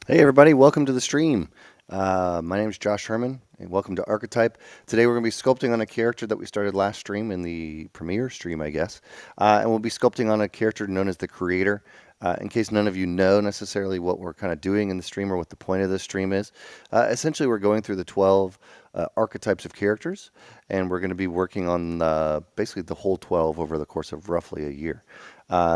Hey everybody, welcome to the stream. My name is Josh Herman and welcome to Archetype. Today we're going to be sculpting on a character that we started last stream in the premiere stream, I guess. And we'll be sculpting on a character known as the Creator. In case none of you know necessarily what we're kind of doing in the stream or what the point of the stream is, essentially we're going through the 12 archetypes of characters, and we're going to be working on basically the whole 12 over the course of roughly a year.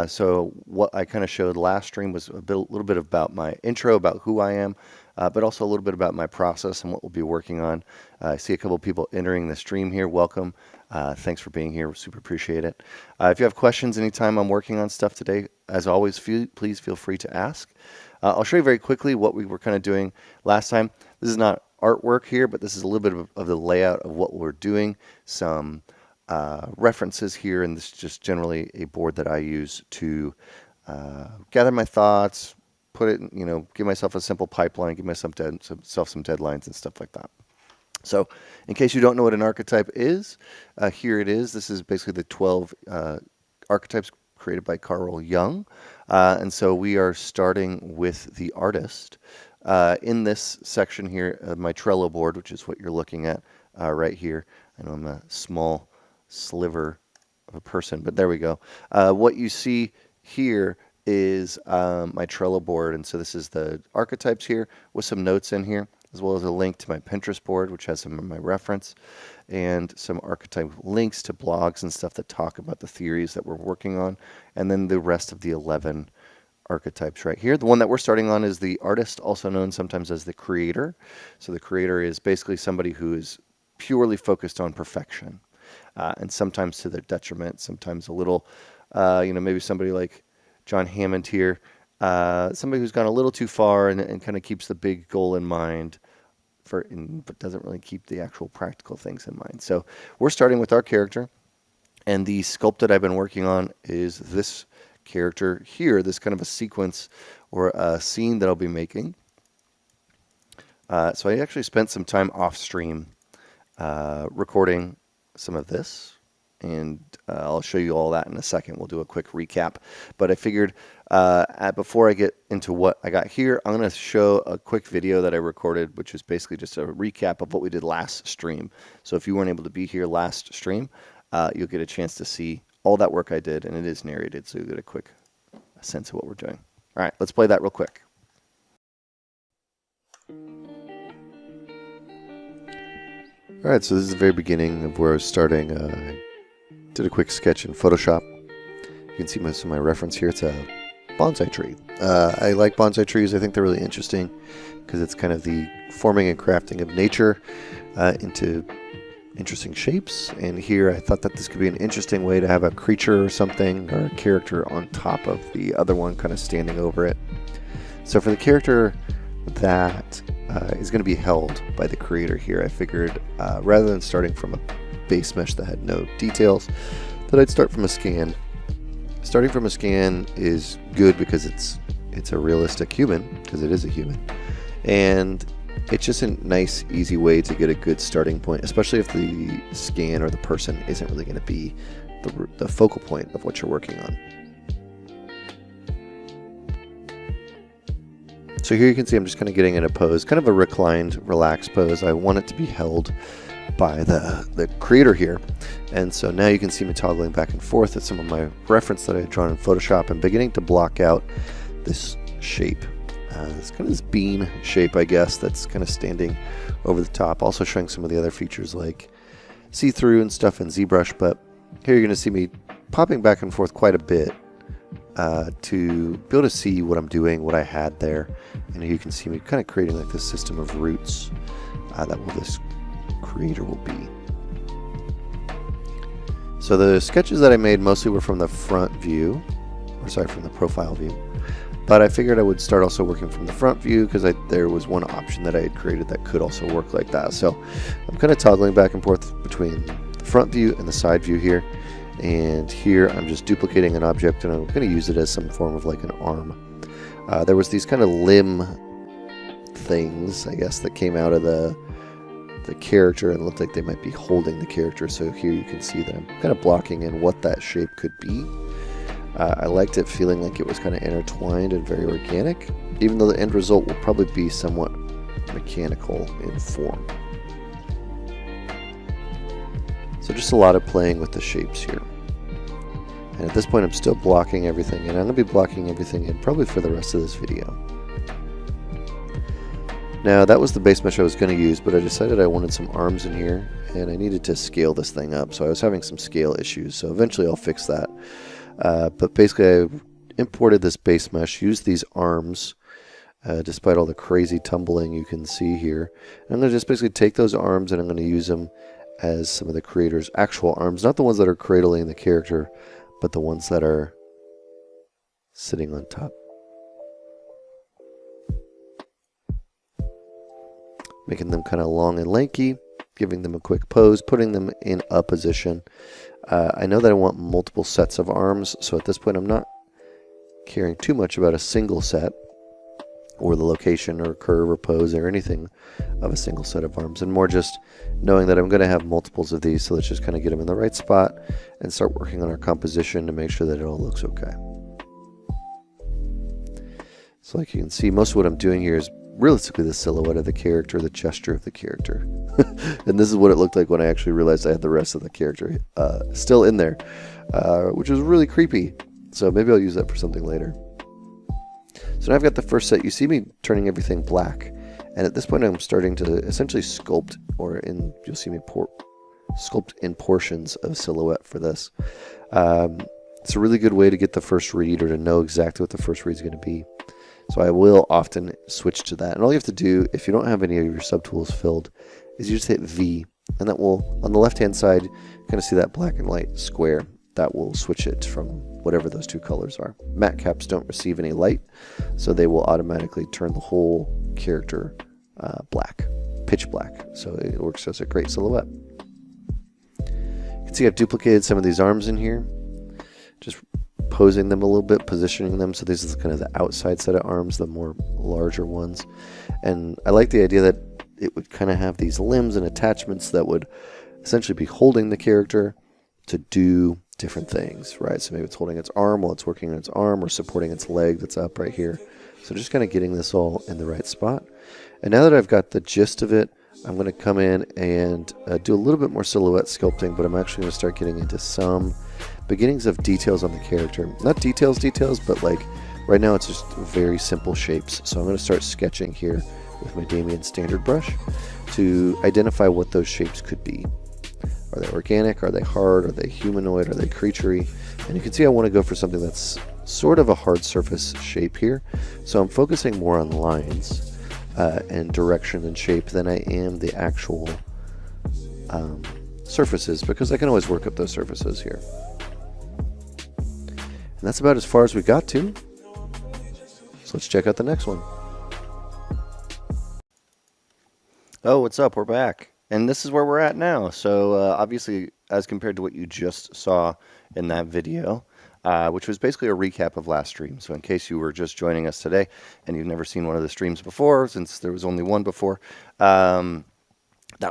So what I kind of showed last stream was a little bit about my intro, about who I am, but also a little bit about my process and what we'll be working on. I see a couple of people entering the stream here. Welcome. Thanks for being here. We super appreciate it. If you have questions anytime I'm working on stuff today, as always, please feel free to ask. I'll show you very quickly what we were kind of doing last time. This is not artwork here, but this is a little bit of the layout of what we're doing. Some references here, and this is just generally a board that I use to gather my thoughts, put it, give myself a simple pipeline, give myself some deadlines and stuff like that. So in case you don't know what an archetype is, here it is. This is basically the 12 archetypes created by Carl Jung. And so we are starting with the artist. In this section here, my Trello board, which is what you're looking at right here. I know I'm a small sliver of a person, but there we go. What you see here is my Trello board, and so this is the archetypes here with some notes in here, as well as a link to my Pinterest board, which has some of my reference, and some archetype links to blogs and stuff that talk about the theories that we're working on, and then the rest of the 11 archetypes right here. The one that we're starting on is the artist, also known sometimes as the creator. So the creator is basically somebody who is purely focused on perfection, and sometimes to their detriment, sometimes a little, maybe somebody like John Hammond here, somebody who's gone a little too far and kind of keeps the big goal in mind, but doesn't really keep the actual practical things in mind. So we're starting with our character, and the sculpt that I've been working on is this character here, this kind of a sequence or a scene that I'll be making. So I actually spent some time off stream recording some of this, and I'll show you all that in a second. We'll do a quick recap, but I figured before I get into what I got here, I'm going to show a quick video that I recorded, which is basically just a recap of what we did last stream. So if you weren't able to be here last stream, you'll get a chance to see all that work I did, and it is narrated, so you'll get a quick sense of what we're doing. All right, let's play that real quick. All right, so this is the very beginning of where I was starting. I did a quick sketch in Photoshop. You can see most of my reference here. It's a bonsai tree. I like bonsai trees. I think they're really interesting because it's kind of the forming and crafting of nature into interesting shapes. And here I thought that this could be an interesting way to have a creature or something, or a character on top of the other one, kind of standing over it. So for the character that is going to be held by the creator here, I figured rather than starting from a base mesh that had no details, that I'd start from a scan. Starting from a scan is good because it's a realistic human, because it is a human, and it's just a nice, easy way to get a good starting point, especially if the scan or the person isn't really going to be the focal point of what you're working on. So here you can see I'm just kind of getting in a pose, kind of a reclined, relaxed pose. I want it to be held by the creator here. And so now you can see me toggling back and forth at some of my reference that I had drawn in Photoshop and beginning to block out this shape. It's kind of this bean shape, I guess, that's kind of standing over the top. Also showing some of the other features like see-through and stuff in ZBrush, but here you're going to see me popping back and forth quite a bit to be able to see what I'm doing, what I had there. And here you can see me kind of creating like this system of roots that this creator will be. So the sketches that I made mostly were from the front view, from the profile view. But I figured I would start also working from the front view because there was one option that I had created that could also work like that. So I'm kind of toggling back and forth between the front view and the side view here. And here I'm just duplicating an object, and I'm going to use it as some form of like an arm. There was these kind of limb things, I guess, that came out of the character and looked like they might be holding the character. So here you can see that I'm kind of blocking in what that shape could be. I liked it feeling like it was kind of intertwined and very organic. even though the end result will probably be somewhat mechanical in form. So just a lot of playing with the shapes here. And at this point I'm still blocking everything, and I'm going to be blocking everything in probably for the rest of this video. Now that was the base mesh I was going to use, but I decided I wanted some arms in here, and I needed to scale this thing up, so I was having some scale issues, so eventually I'll fix that. But basically I imported this base mesh, used these arms, despite all the crazy tumbling you can see here. And I'm going to just basically take those arms and I'm going to use them as some of the creator's actual arms, not the ones that are cradling the character, but the ones that are sitting on top. Making them kind of long and lanky, giving them a quick pose, putting them in a position. I know that I want multiple sets of arms, so at this point I'm not caring too much about a single set, or the location or curve or pose or anything of a single set of arms, and more just knowing that I'm going to have multiples of these, so let's just kind of get them in the right spot and start working on our composition to make sure that it all looks okay. So like you can see, most of what I'm doing here is realistically the silhouette of the character, the gesture of the character. And this is what it looked like when I actually realized I had the rest of the character still in there, which was really creepy. So maybe I'll use that for something later. So now I've got the first set. You see me turning everything black, and at this point I'm starting to essentially sculpt, you'll see me sculpt in portions of silhouette for this. It's a really good way to get the first read, or to know exactly what the first read is going to be. So I will often switch to that. And all you have to do, if you don't have any of your subtools filled, is you just hit V, and that will, on the left hand side, kind of see that black and white square. That will switch it from whatever those two colors are. Matte caps don't receive any light, so they will automatically turn the whole character black, pitch black. So it works as a great silhouette. You can see I've duplicated some of these arms in here, just posing them a little bit, positioning them. So this is kind of the outside set of arms, the more larger ones. And I like the idea that it would kind of have these limbs and attachments that would essentially be holding the character to do different things, right? So maybe it's holding its arm while it's working on its arm, or supporting its leg that's up right here. So just kind of getting this all in the right spot. And now that I've got the gist of it, I'm going to come in and do a little bit more silhouette sculpting, but I'm actually going to start getting into some beginnings of details on the character. Not details, but like right now it's just very simple shapes. So I'm going to start sketching here with my Damien standard brush to identify what those shapes could be. Are they organic? Are they hard? Are they humanoid? Are they creaturey? And you can see I want to go for something that's sort of a hard surface shape here. So I'm focusing more on lines and direction and shape than I am the actual surfaces, because I can always work up those surfaces here. And that's about as far as we got to. So let's check out the next one. Oh, what's up? We're back. And this is where we're at now. So obviously, as compared to what you just saw in that video, which was basically a recap of last stream. So in case you were just joining us today and you've never seen one of the streams before, since there was only one before, that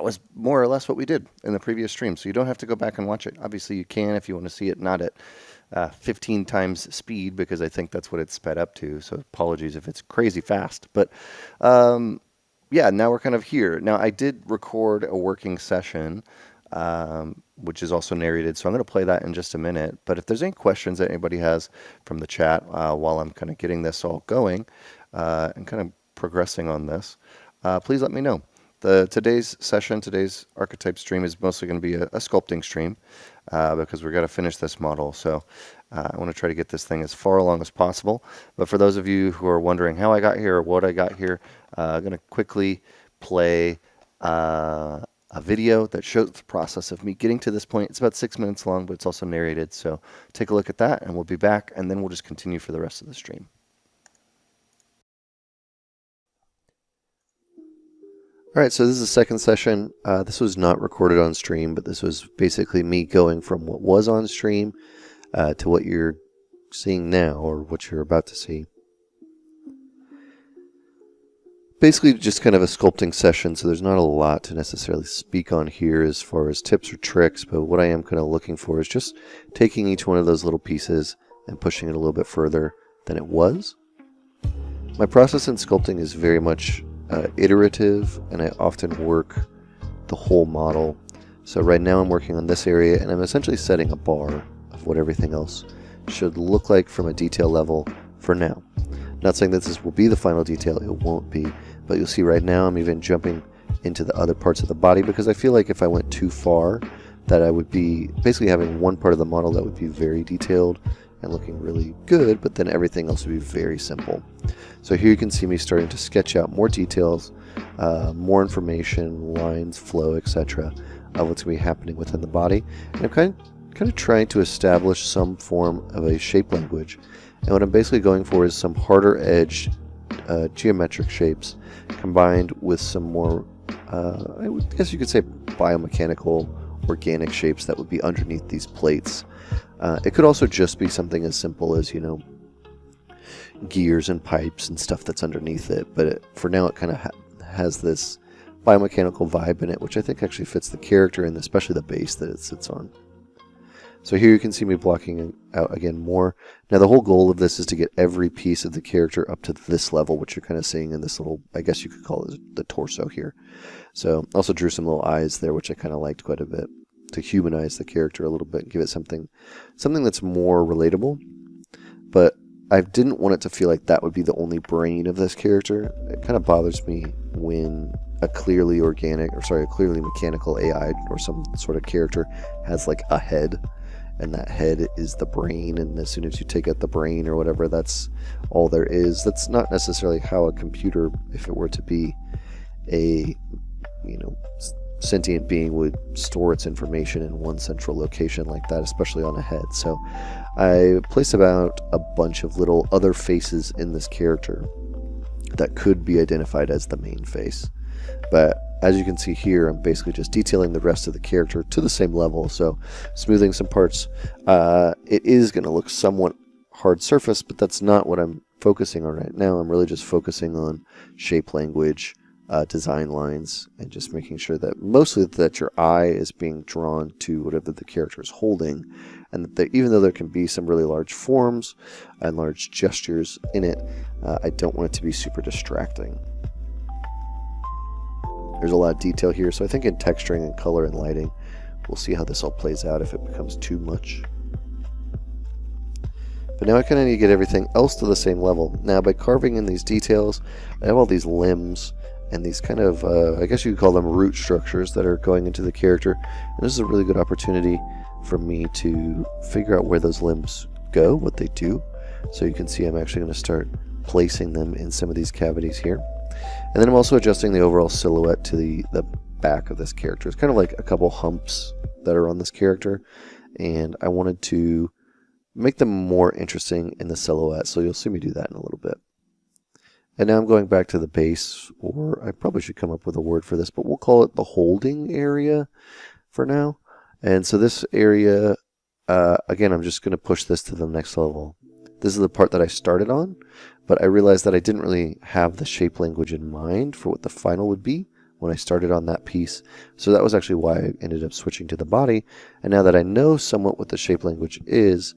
was more or less what we did in the previous stream. So you don't have to go back and watch it. Obviously, you can if you want to see it, not at 15 times speed, because I think that's what it's sped up to. So apologies if it's crazy fast. But yeah, now we're kind of here. Now, I did record a working session, which is also narrated, so I'm going to play that in just a minute. But if there's any questions that anybody has from the chat while I'm kind of getting this all going and kind of progressing on this, please let me know. Today's session, today's archetype stream is mostly going to be a sculpting stream because we're going to finish this model. So I want to try to get this thing as far along as possible. But for those of you who are wondering how I got here or what I got here, I'm going to quickly play a video that shows the process of me getting to this point. It's about 6 minutes long, but it's also narrated. So take a look at that, and we'll be back, and then we'll just continue for the rest of the stream. All right, so this is the second session. This was not recorded on stream, but this was basically me going from what was on stream to what you're seeing now, or what you're about to see. Basically just kind of a sculpting session, so there's not a lot to necessarily speak on here as far as tips or tricks, but what I am kind of looking for is just taking each one of those little pieces and pushing it a little bit further than it was. My process in sculpting is very much iterative, and I often work the whole model. So right now I'm working on this area, and I'm essentially setting a bar of what everything else should look like from a detail level for now. Not saying that this will be the final detail, it won't be, but you'll see right now I'm even jumping into the other parts of the body, because I feel like if I went too far, that I would be basically having one part of the model that would be very detailed and looking really good, but then everything else would be very simple. So here you can see me starting to sketch out more details, more information, lines, flow, etc. of what's going to be happening within the body. And I'm kind of trying to establish some form of a shape language. And what I'm basically going for is some harder edged geometric shapes combined with some more, I guess you could say, biomechanical, organic shapes that would be underneath these plates. It could also just be something as simple as, gears and pipes and stuff that's underneath it. But for now, it kind of has this biomechanical vibe in it, which I think actually fits the character and especially the base that it sits on. So here you can see me blocking out again more. Now the whole goal of this is to get every piece of the character up to this level, which you're kind of seeing in this little, I guess you could call it the torso here. So also drew some little eyes there, which I kind of liked quite a bit, to humanize the character a little bit, give it something that's more relatable. But I didn't want it to feel like that would be the only brain of this character. It kind of bothers me when a clearly mechanical AI or some sort of character has like a head, and that head is the brain, and as soon as you take out the brain or whatever, that's all there is. That's not necessarily how a computer, if it were to be a sentient being, would store its information in one central location like that, especially on a head. So I placed about a bunch of little other faces in this character that could be identified as the main face. But as you can see here, I'm basically just detailing the rest of the character to the same level, so smoothing some parts. It is going to look somewhat hard surface, but that's not what I'm focusing on right now. I'm really just focusing on shape language, design lines, and just making sure that mostly that your eye is being drawn to whatever the character is holding, and that even though there can be some really large forms and large gestures in it, I don't want it to be super distracting. There's a lot of detail here, so I think in texturing and color and lighting, we'll see how this all plays out if it becomes too much. But now I kind of need to get everything else to the same level. Now by carving in these details, I have all these limbs and these kind of, I guess you could call them root structures that are going into the character. And this is a really good opportunity for me to figure out where those limbs go, what they do. So you can see I'm actually going to start placing them in some of these cavities here. And then I'm also adjusting the overall silhouette to the back of this character. It's kind of like a couple humps that are on this character, and I wanted to make them more interesting in the silhouette, so you'll see me do that in a little bit. And now I'm going back to the base, or I probably should come up with a word for this, but we'll call it the holding area for now. And so this area, again, I'm just going to push this to the next level. This is the part that I started on, but I realized that I didn't really have the shape language in mind for what the final would be when I started on that piece. So that was actually why I ended up switching to the body. And now that I know somewhat what the shape language is,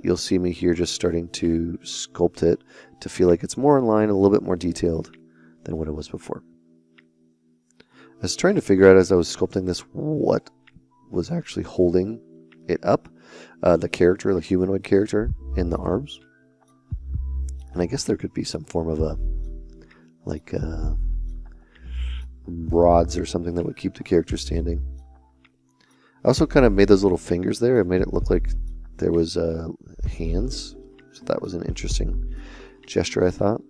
you'll see me here just starting to sculpt it to feel like it's more in line, a little bit more detailed than what it was before. I was trying to figure out as I was sculpting this what was actually holding it up, the character, the humanoid character in the arms. And I guess there could be some form of a, like, rods or something that would keep the character standing. I also kind of made those little fingers there. I made it look like there was hands. So that was an interesting gesture, I thought.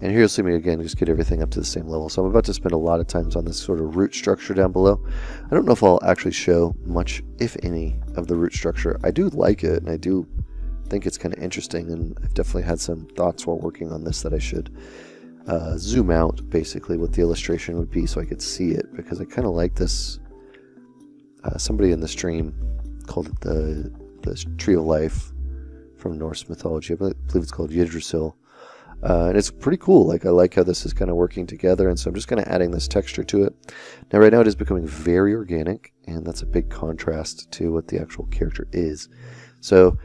And here you'll see me again just get everything up to the same level. So I'm about to spend a lot of times on this sort of root structure down below. I don't know if I'll actually show much, if any, of the root structure. I do like it, and I do think it's kind of interesting, and I've definitely had some thoughts while working on this that I should zoom out basically what the illustration would be so I could see it, because I kind of like this. Somebody in the stream called it the Tree of Life from Norse mythology. I believe it's called Yggdrasil. And it's pretty cool. Like, I like how this is kind of working together, and so I'm just kind of adding this texture to it. Now right now it is becoming very organic, and that's a big contrast to what the actual character is. So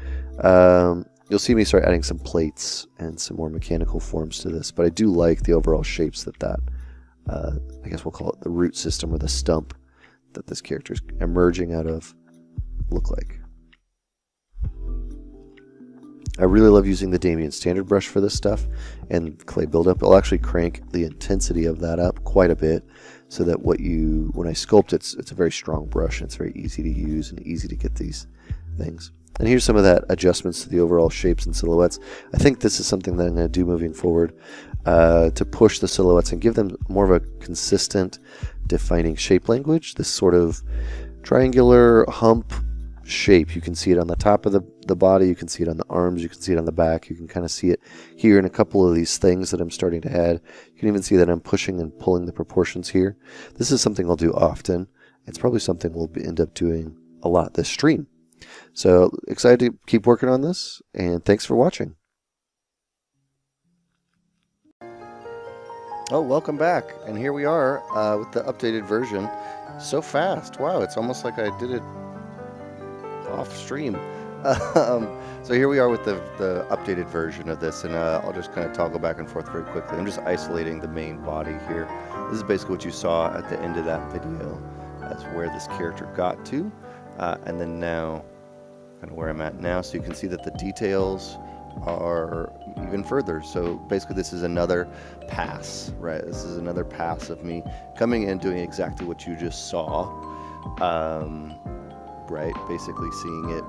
You'll see me start adding some plates and some more mechanical forms to this, but I do like the overall shapes that I guess we'll call it the root system or the stump that this character is emerging out of look like. I really love using the Damien standard brush for this stuff and clay buildup. I'll actually crank the intensity of that up quite a bit so that when I sculpt, it's a very strong brush and it's very easy to use and easy to get these things. And here's some of that adjustments to the overall shapes and silhouettes. I think this is something that I'm going to do moving forward to push the silhouettes and give them more of a consistent defining shape language. This sort of triangular hump shape. You can see it on the top of the body, you can see it on the arms, you can see it on the back, you can kind of see it here in a couple of these things that I'm starting to add. You can even see that I'm pushing and pulling the proportions here. This is something I'll do often. It's probably something we'll end up doing a lot this stream. So excited to keep working on this, and thanks for watching. Oh, welcome back. And here we are with the updated version. So fast. Wow, it's almost like I did it off stream. So here we are with the updated version of this, and I'll just kind of toggle back and forth very quickly. I'm just isolating the main body here. This is basically what you saw at the end of that video. That's where this character got to, and then now kind of where I'm at now, so you can see that the details are even further. So basically this is another pass, right? This is another pass of me coming in doing exactly what you just saw, right? Basically seeing it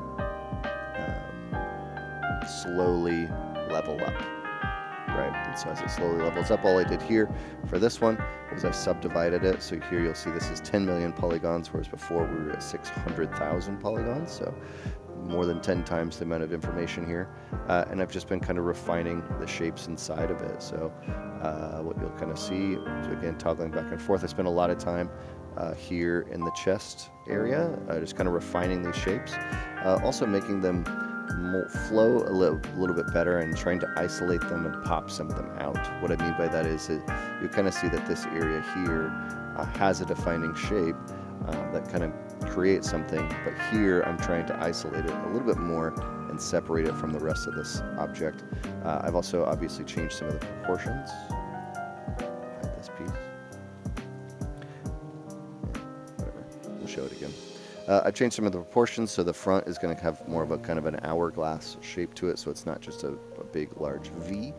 slowly level up, right? And so as it slowly levels up, all I did here for this one was I subdivided it. So here you'll see this is 10 million polygons, whereas before we were at 600,000 polygons. So more than 10 times the amount of information here, and I've just been kind of refining the shapes inside of it. So what you'll kind of see, so again, toggling back and forth, I spent a lot of time here in the chest area, just kind of refining these shapes, also making them flow a little bit better and trying to isolate them and pop some of them out. What I mean by that is you kind of see that this area here has a defining shape that kind of creates something, but here I'm trying to isolate it a little bit more and separate it from the rest of this object. I've also obviously changed some of the proportions. Hide this piece. Whatever, we'll show it again. I've changed some of the proportions, so the front is going to have more of a kind of an hourglass shape to it, so it's not just a big large V.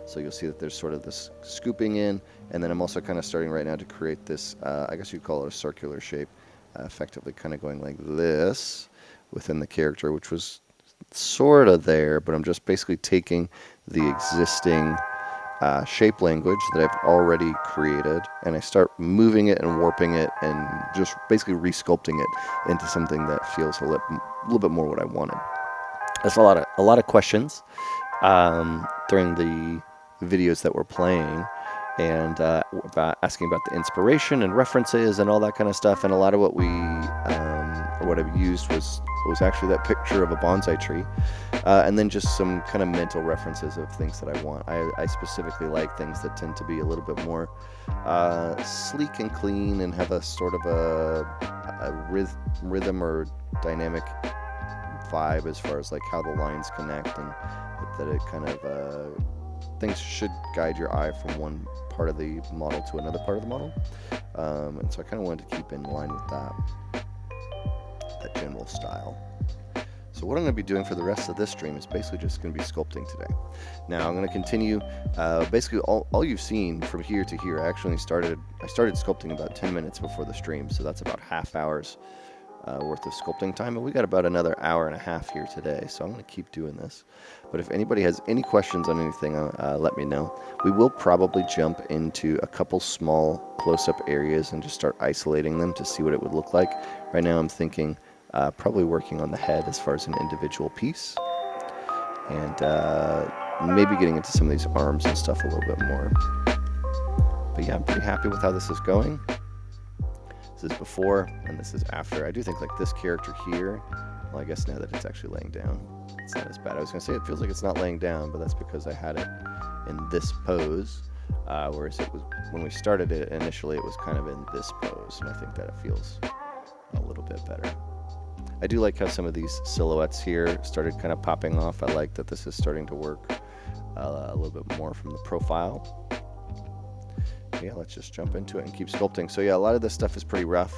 So you'll see that there's sort of this scooping in, and then I'm also kind of starting right now to create this, I guess you'd call it a circular shape, effectively kind of going like this within the character, which was sort of there, but I'm just basically taking the existing shape language that I've already created, and I start moving it and warping it and just basically re-sculpting it into something that feels a little bit more what I wanted. There's a lot of questions during the videos that we're playing, and about asking about the inspiration and references and all that kind of stuff. And a lot of what what I've used was actually that picture of a bonsai tree, and then just some kind of mental references of things that I want. I specifically like things that tend to be a little bit more sleek and clean and have a sort of a rhythm or dynamic vibe as far as like how the lines connect, and that it kind of things should guide your eye from one part of the model to another part of the model, and so I kind of wanted to keep in line with that general style. So what I'm going to be doing for the rest of this stream is basically just going to be sculpting today. Now I'm going to continue basically all you've seen from here to here. I started sculpting about 10 minutes before the stream, so that's about half hour's worth of sculpting time, and we got about another hour and a half here today, so I'm going to keep doing this. But if anybody has any questions on anything, let me know. We will probably jump into a couple small close-up areas and just start isolating them to see what it would look like. Right now I'm thinking probably working on the head as far as an individual piece, and maybe getting into some of these arms and stuff a little bit more. But yeah, I'm pretty happy with how this is going. This is before and this is after. I do think like this character here, well, I guess now that it's actually laying down, it's not as bad. I was going to say it feels like it's not laying down, but that's because I had it in this pose, whereas it was when we started it initially, it was kind of in this pose, and I think that it feels a little bit better. I do like how some of these silhouettes here started kind of popping off. I like that this is starting to work a little bit more from the profile. Yeah, let's just jump into it and keep sculpting. So yeah, a lot of this stuff is pretty rough,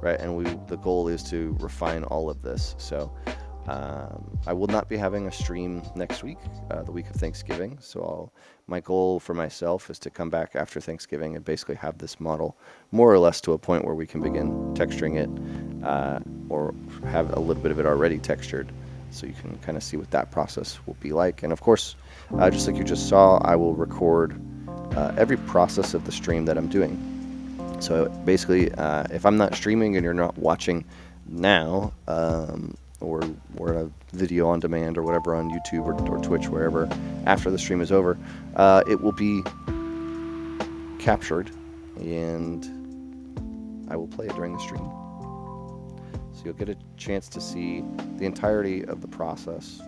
right? And the goal is to refine all of this. So I will not be having a stream next week, the week of Thanksgiving. So my goal for myself is to come back after Thanksgiving and basically have this model more or less to a point where we can begin texturing it, or have a little bit of it already textured, so you can kind of see what that process will be like. And of course, just like you just saw, I will record every process of the stream that I'm doing. So basically, if I'm not streaming and you're not watching now, or a video on demand or whatever on YouTube or Twitch, wherever, after the stream is over, it will be captured and I will play it during the stream. So you'll get a chance to see the entirety of the process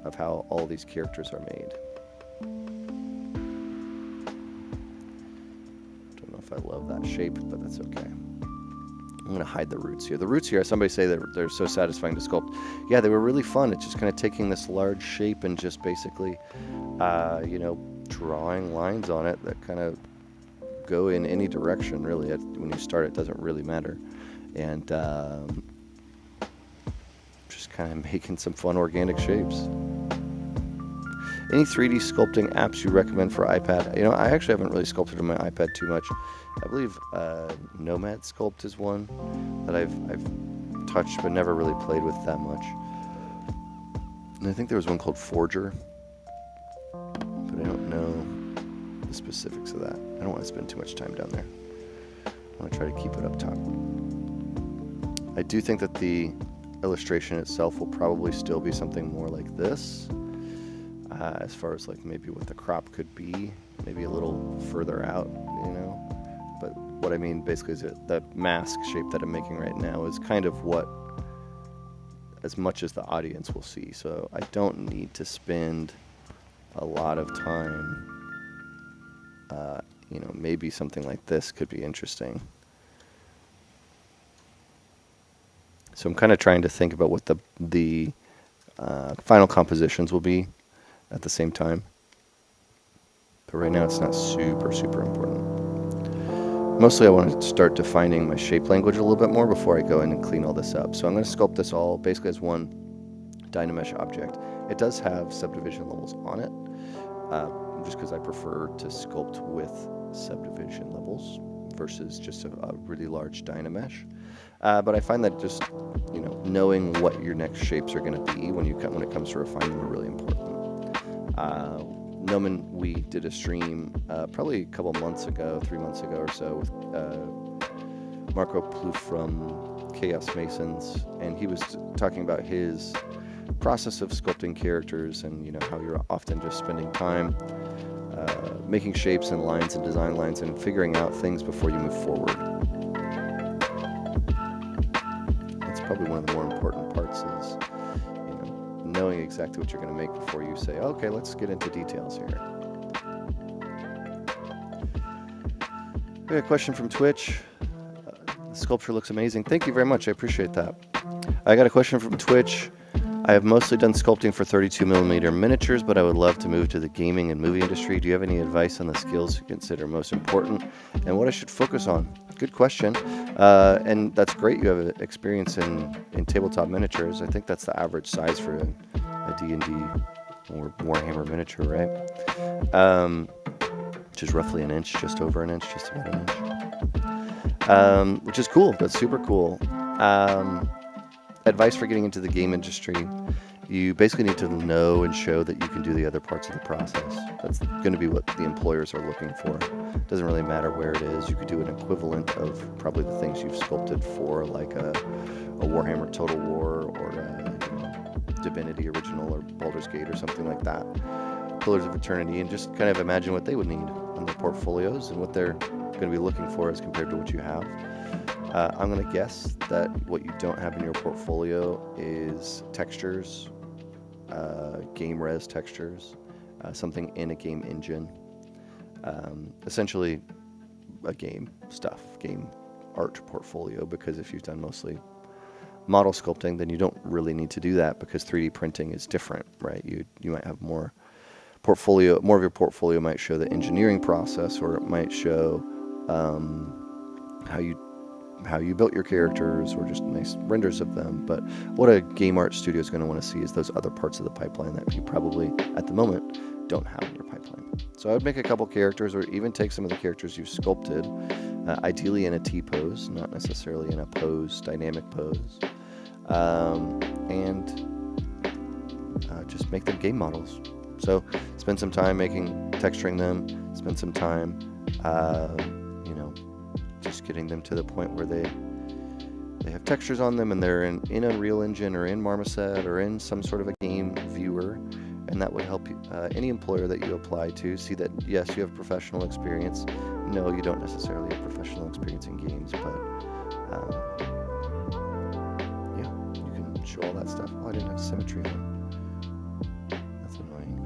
of how all these characters are made. Don't know if I love that shape, but that's okay. I'm going to hide the roots here. The roots here, somebody say that they're so satisfying to sculpt. Yeah, they were really fun. It's just kind of taking this large shape and just basically, drawing lines on it that kind of go in any direction, really. When you start, it doesn't really matter. And just kind of making some fun organic shapes. Any 3D sculpting apps you recommend for iPad? I actually haven't really sculpted on my iPad too much. I believe Nomad Sculpt is one that I've touched but never really played with that much. And I think there was one called Forger, but I don't know the specifics of that. I don't want to spend too much time down there. I want to try to keep it up top. I do think that the illustration itself will probably still be something more like this. As far as like maybe what the crop could be, maybe a little further out, But what I mean basically is that the mask shape that I'm making right now is kind of what, as much as the audience will see. So I don't need to spend a lot of time. Maybe something like this could be interesting. So I'm kind of trying to think about what the final compositions will be at the same time. But right now it's not super, super important. Mostly I want to start defining my shape language a little bit more before I go in and clean all this up. So I'm going to sculpt this all basically as one Dynamesh object. It does have subdivision levels on it, just because I prefer to sculpt with subdivision levels versus just a really large Dynamesh. But I find that just, knowing what your next shapes are going to be when it comes to refining them are really important. Noman, we did a stream probably a couple months ago, 3 months ago or so, with Marco Plouffe from Chaos Masons, and he was talking about his process of sculpting characters and how you're often just spending time making shapes and lines and design lines and figuring out things before you move forward. That's probably one of the more important parts is knowing exactly what you're going to make before you say, okay, let's get into details here. We got a question from Twitch. The sculpture looks amazing. Thank you very much. I appreciate that. I got a question from Twitch. I have mostly done sculpting for 32mm miniatures, but I would love to move to the gaming and movie industry. Do you have any advice on the skills you consider most important and what I should focus on? Good question. And that's great you have experience in tabletop miniatures. I think that's the average size for a D&D or Warhammer miniature, right? Which is roughly an inch, just over an inch, just about an inch. Which is cool. That's super cool. Advice for getting into the game industry: you basically need to know and show that you can do the other parts of the process. That's going to be what the employers are looking for. It doesn't really matter where it is. You could do an equivalent of probably the things you've sculpted for, like a Warhammer Total War or a Divinity Original or Baldur's Gate or something like that. Pillars of Eternity, and just kind of imagine what they would need on their portfolios and what they're going to be looking for as compared to what you have. I'm going to guess that what you don't have in your portfolio is textures, game res textures, something in a game engine, essentially a game art portfolio, because if you've done mostly model sculpting, then you don't really need to do that because 3D printing is different, right? You might have more of your portfolio might show the engineering process, or it might show how you built your characters, or just nice renders of them. But what a game art studio is going to want to see is those other parts of the pipeline that you probably at the moment don't have in your pipeline. So I would make a couple characters, or even take some of the characters you've sculpted, ideally in a T pose, not necessarily in a pose, dynamic pose, and just make them game models. So spend some time texturing them, spend some time, just getting them to the point where they have textures on them, and they're in Unreal Engine or in Marmoset or in some sort of a game viewer. And that would help you, any employer that you apply to, see that, yes, you have professional experience. No, you don't necessarily have professional experience in games, but yeah, you can show all that stuff. Oh, I didn't have symmetry on. That's annoying.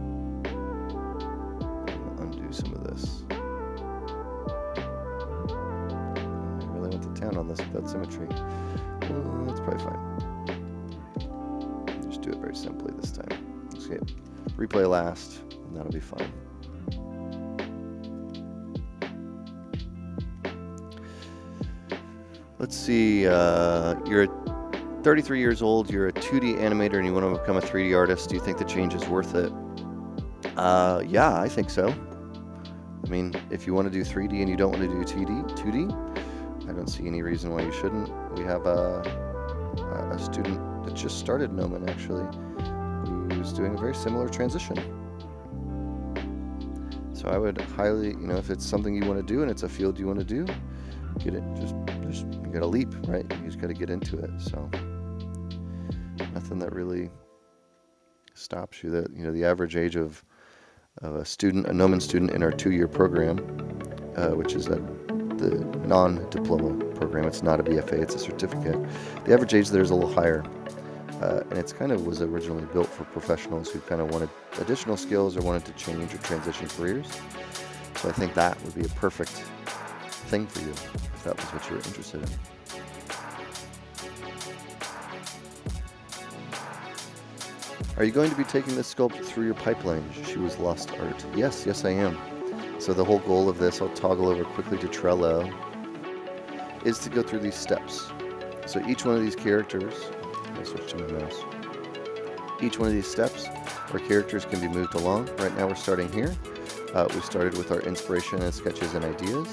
I'm gonna undo some of this. I really went to town on this without symmetry. Well, that's probably fine. Just do it very simply this time. Escape. Replay last, and that'll be fine. Let's see, you're 33 years old, you're a 2D animator, and you want to become a 3D artist. Do you think the change is worth it? Yeah, I think so. I mean, if you want to do 3D and you don't want to do 2D, I don't see any reason why you shouldn't. We have a student that just started Gnomon, actually, who's doing a very similar transition. So I would highly, if it's something you want to do and it's a field you want to do, get it. Just you got to leap, right? You just got to get into it. So nothing that really stops you. That the average age of a Gnomon student in our 2-year program, which is the non-diploma program. It's not a BFA; it's a certificate. The average age there is a little higher. And it's kind of was originally built for professionals who kind of wanted additional skills or wanted to change or transition careers. So I think that would be a perfect thing for you if that was what you were interested in. Are you going to be taking this sculpt through your pipeline? She was Lost Art. Yes, I am. So the whole goal of this, I'll toggle over quickly to Trello, is to go through these steps. So each one of these characters, I switch to my mouse. Each one of these steps, our characters can be moved along. Right now we're starting here. We started with our inspiration and sketches and ideas.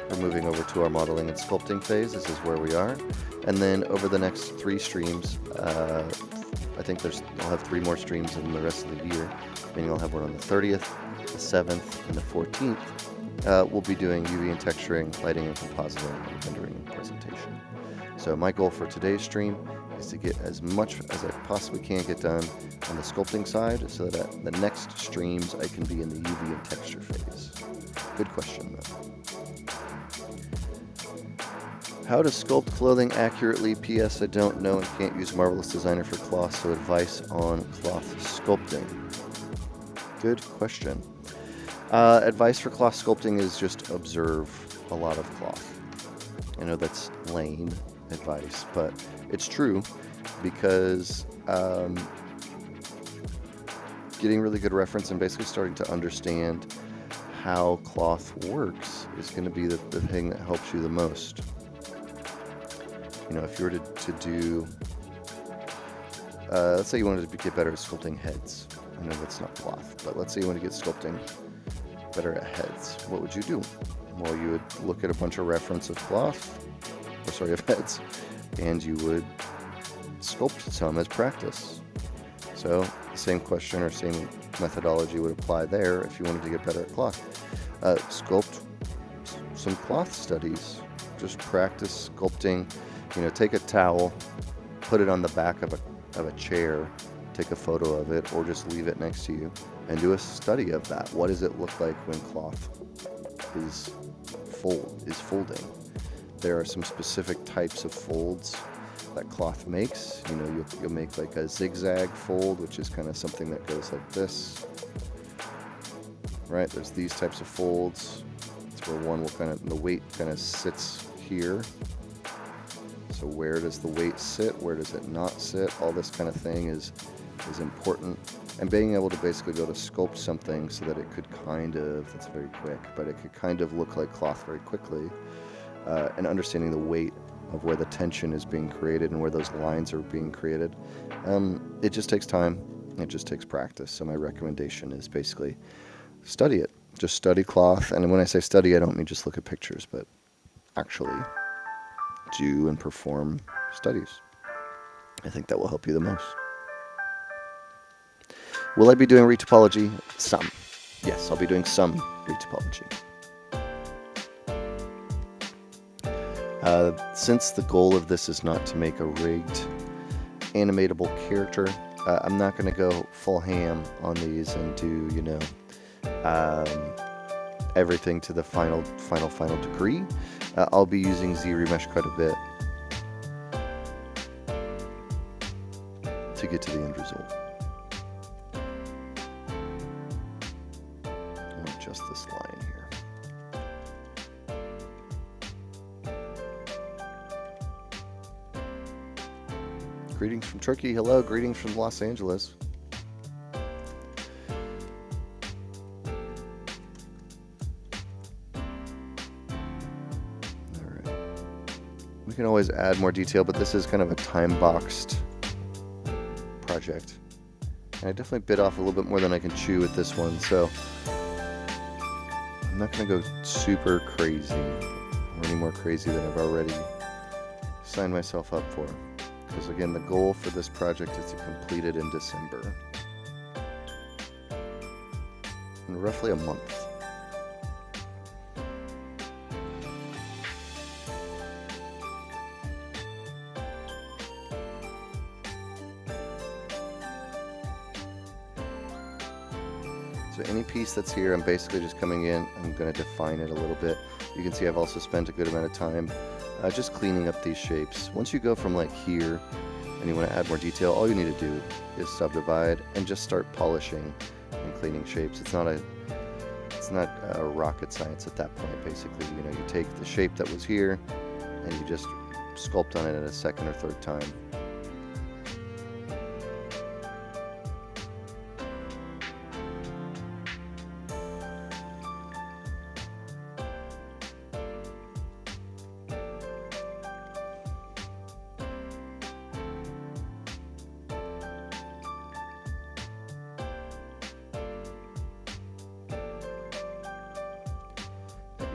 We're moving over to our modeling and sculpting phase. This is where we are. And then over the next 3 streams, I think I'll have 3 more streams in the rest of the year. Meaning I'll have one on the 30th, the 7th, and the 14th. We'll be doing UV and texturing, lighting and compositing, and rendering and presentation. So my goal for today's stream is to get as much as I possibly can get done on the sculpting side, so that at the next streams I can be in the UV and texture phase. Good question, though. How to sculpt clothing accurately. P.S. I don't know and can't use Marvelous Designer for cloth, so advice on cloth sculpting. Good question. Advice for cloth sculpting is just observe a lot of cloth. I know that's lame advice, but it's true, because getting really good reference and basically starting to understand how cloth works is going to be the thing that helps you the most. If you were to do, let's say you wanted to get better at sculpting heads. I know that's not cloth, but let's say you want to get sculpting better at heads. What would you do? Well, you would look at a bunch of reference of of heads, and you would sculpt some as practice. So the same question or same methodology would apply there if you wanted to get better at cloth. Sculpt some cloth studies. Just practice sculpting. Take a towel, put it on the back of a chair, take a photo of it, or just leave it next to you and do a study of that. What does it look like when cloth is folding? There are some specific types of folds that cloth makes. You'll make like a zigzag fold, which is kind of something that goes like this. Right? There's these types of folds. It's where one will the weight kind of sits here. So where does the weight sit? Where does it not sit? All this kind of thing is important. And being able to basically go to sculpt something so that it could kind of, that's very quick, but it could kind of look like cloth very quickly. And understanding the weight of where the tension is being created and where those lines are being created. It just takes time. It just takes practice. So my recommendation is basically study it. Just study cloth. And when I say study, I don't mean just look at pictures, but actually do and perform studies. I think that will help you the most. Will I be doing retopology? Some. Yes, I'll be doing some retopology. Since the goal of this is not to make a rigged animatable character, I'm not going to go full ham on these and do, you know, everything to the final degree. I'll be using ZRemesh quite a bit to get to the end result. I'll adjust this line here. Greetings from Turkey. Hello. Greetings from Los Angeles. All right. We can always add more detail, but this is kind of a time-boxed project. And I definitely bit off a little bit more than I can chew with this one, so I'm not going to go super crazy or any more crazy than I've already signed myself up for. Because again, the goal for this project is to complete it in December. In roughly a month. So any piece that's here, I'm basically just coming in, I'm going to define it a little bit. You can see I've also spent a good amount of time just cleaning up these shapes. Once you go from like here and you want to add more detail, all you need to do is subdivide and just start polishing and cleaning shapes. It's not a rocket science at that point. Basically, you know, you take the shape that was here and you just sculpt on it a second or third time.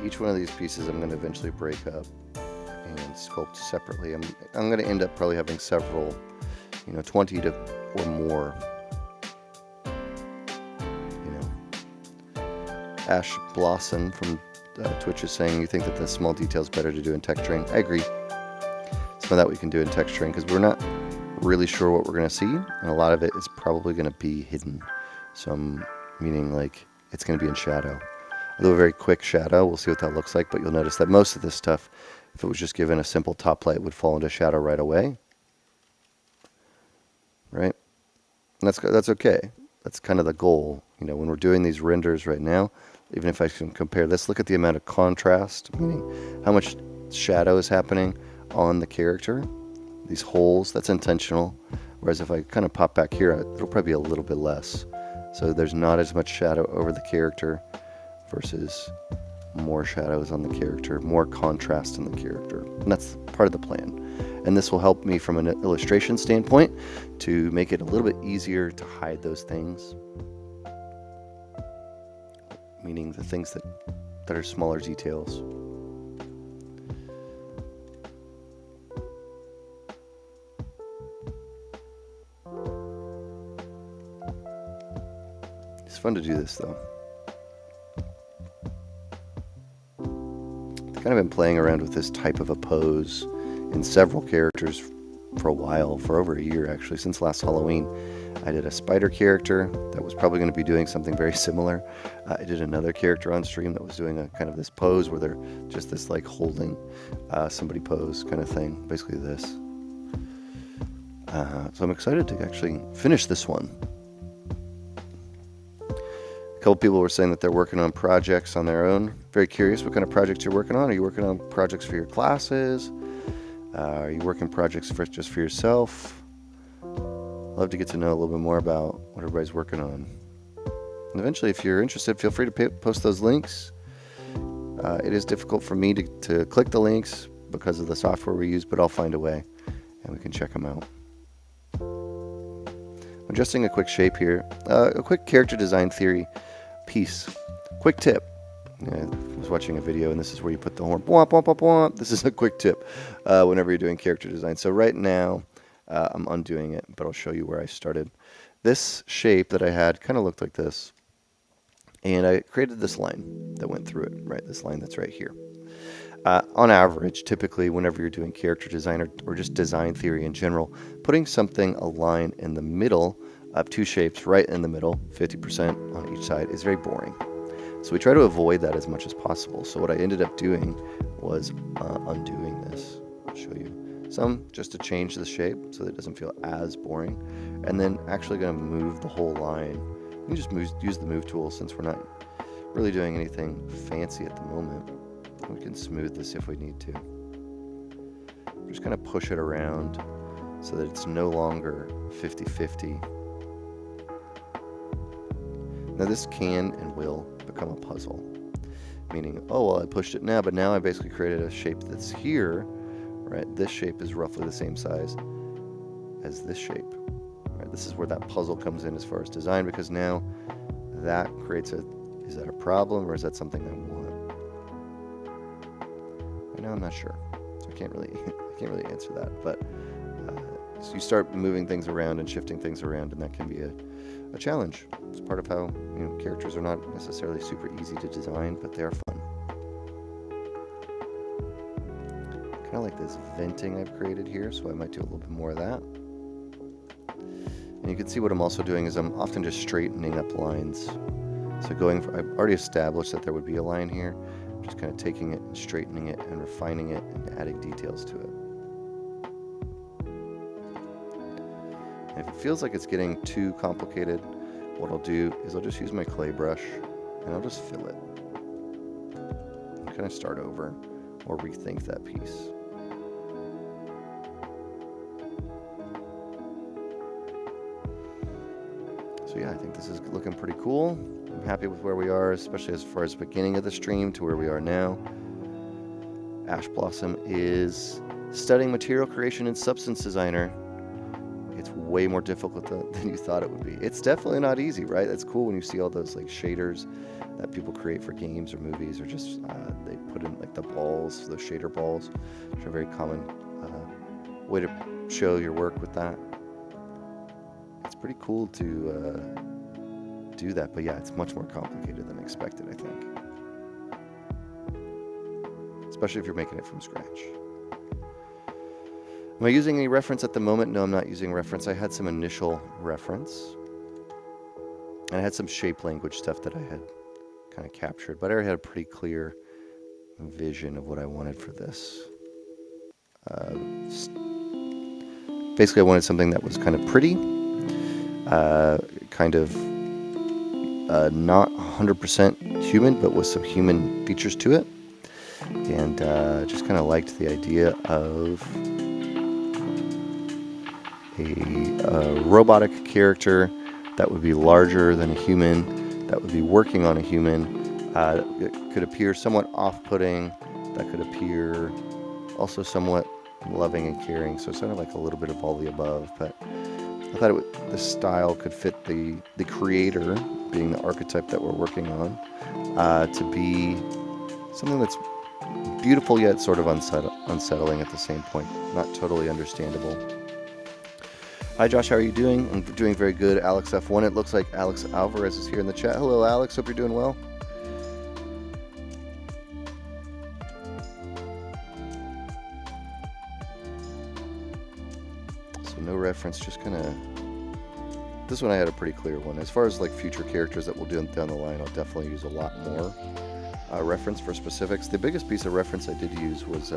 Each one of these pieces I'm going to eventually break up and sculpt separately. I'm going to end up probably having several, you know, 20 to or more. You know, Ash Blossom from Twitch is saying you think that the small detail is better to do in texturing. I agree. Some of that we can do in texturing because we're not really sure what we're going to see, and a lot of it is probably going to be hidden. So meaning like it's going to be in shadow. I'll do a very quick shadow. We'll see what that looks like, but you'll notice that most of this stuff, if it was just given a simple top light, would fall into shadow right away. Right? And that's okay. That's kind of the goal. You know, when we're doing these renders right now, even if I can compare this, look at the amount of contrast, meaning how much shadow is happening on the character. These holes, that's intentional. Whereas if I kind of pop back here, it'll probably be a little bit less. So there's not as much shadow over the character versus more shadows on the character, more contrast in the character. And that's part of the plan. And this will help me from an illustration standpoint to make it a little bit easier to hide those things. Meaning the things that are smaller details. It's fun to do this though. I've kind of been playing around with this type of a pose in several characters for a while, for over a year actually, since last Halloween. I did a spider character that was probably going to be doing something very similar. I did another character on stream that was doing a kind of this pose where they're just this like holding somebody pose kind of thing, basically this. So I'm excited to actually finish this one. A couple people were saying that they're working on projects on their own. Very curious what kind of projects you're working on. Are you working on projects for your classes? Are you working projects just for yourself? Love to get to know a little bit more about what everybody's working on. And eventually, if you're interested, feel free to post those links. It is difficult for me to click the links because of the software we use, but I'll find a way and we can check them out. I'm adjusting a quick shape here. A quick character design theory piece. Quick tip. I was watching a video and this is where you put the horn. Bwomp, bwomp, bwomp, bwomp. This is a quick tip whenever you're doing character design. So right now I'm undoing it, but I'll show you where I started. This shape that I had kind of looked like this. And I created this line that went through it, right? This line that's right here. On average, typically, whenever you're doing character design or just design theory in general, putting something, a line in the middle of two shapes right in the middle, 50% on each side, is very boring. So we try to avoid that as much as possible. So what I ended up doing was undoing this. I'll show you some just to change the shape so that it doesn't feel as boring. And then actually going to move the whole line. You can just use the move tool since we're not really doing anything fancy at the moment. We can smooth this if we need to. Just kind of push it around so that it's no longer 50-50. Now this can and will become a puzzle. Meaning, oh well, I pushed it now, but now I basically created a shape that's here, right? This shape is roughly the same size as this shape. Right? This is where that puzzle comes in as far as design, because now that creates is that a problem or is that something I want? Right now I'm not sure, so I can't really answer that. But so you start moving things around and shifting things around, and that can be a challenge. It's part of how characters are not necessarily super easy to design, but they are fun. Kind of like this venting I've created here, so I might do a little bit more of that. And you can see what I'm also doing is I'm often just straightening up lines. So I've already established that there would be a line here. I'm just kind of taking it and straightening it and refining it and adding details to it. And if it feels like it's getting too complicated, what I'll do is I'll just use my clay brush and I'll just fill it. And kind of start over or rethink that piece. So yeah, I think this is looking pretty cool. I'm happy with where we are, especially as far as the beginning of the stream to where we are now. Ash Blossom is studying material creation and substance designer. It's way more difficult than you thought it would be. It's definitely not easy, right? It's cool when you see all those like shaders that people create for games or movies, or just they put in like the balls, those shader balls, which are a very common way to show your work with that. It's pretty cool to do that, but yeah, it's much more complicated than expected, I think. Especially if you're making it from scratch. Am I using any reference at the moment? No, I'm not using reference. I had some initial reference. And I had some shape language stuff that I had kind of captured, but I already had a pretty clear vision of what I wanted for this. Basically, I wanted something that was kind of pretty, kind of not 100% human, but with some human features to it. And just kind of liked the idea of a robotic character that would be larger than a human, that would be working on a human. It could appear somewhat off-putting, that could appear also somewhat loving and caring, so sort of like a little bit of all the above. But I thought the style could fit the creator, being the archetype that we're working on, to be something that's beautiful yet sort of unsettling at the same point, not totally understandable. Hi Josh, how are you doing? I'm doing very good. Alex F1, it looks like Alex Alvarez is here in the chat. Hello Alex, hope you're doing well. So no reference, just kind of... This one I had a pretty clear one. As far as like future characters that we'll do down the line, I'll definitely use a lot more reference for specifics. The biggest piece of reference I did use was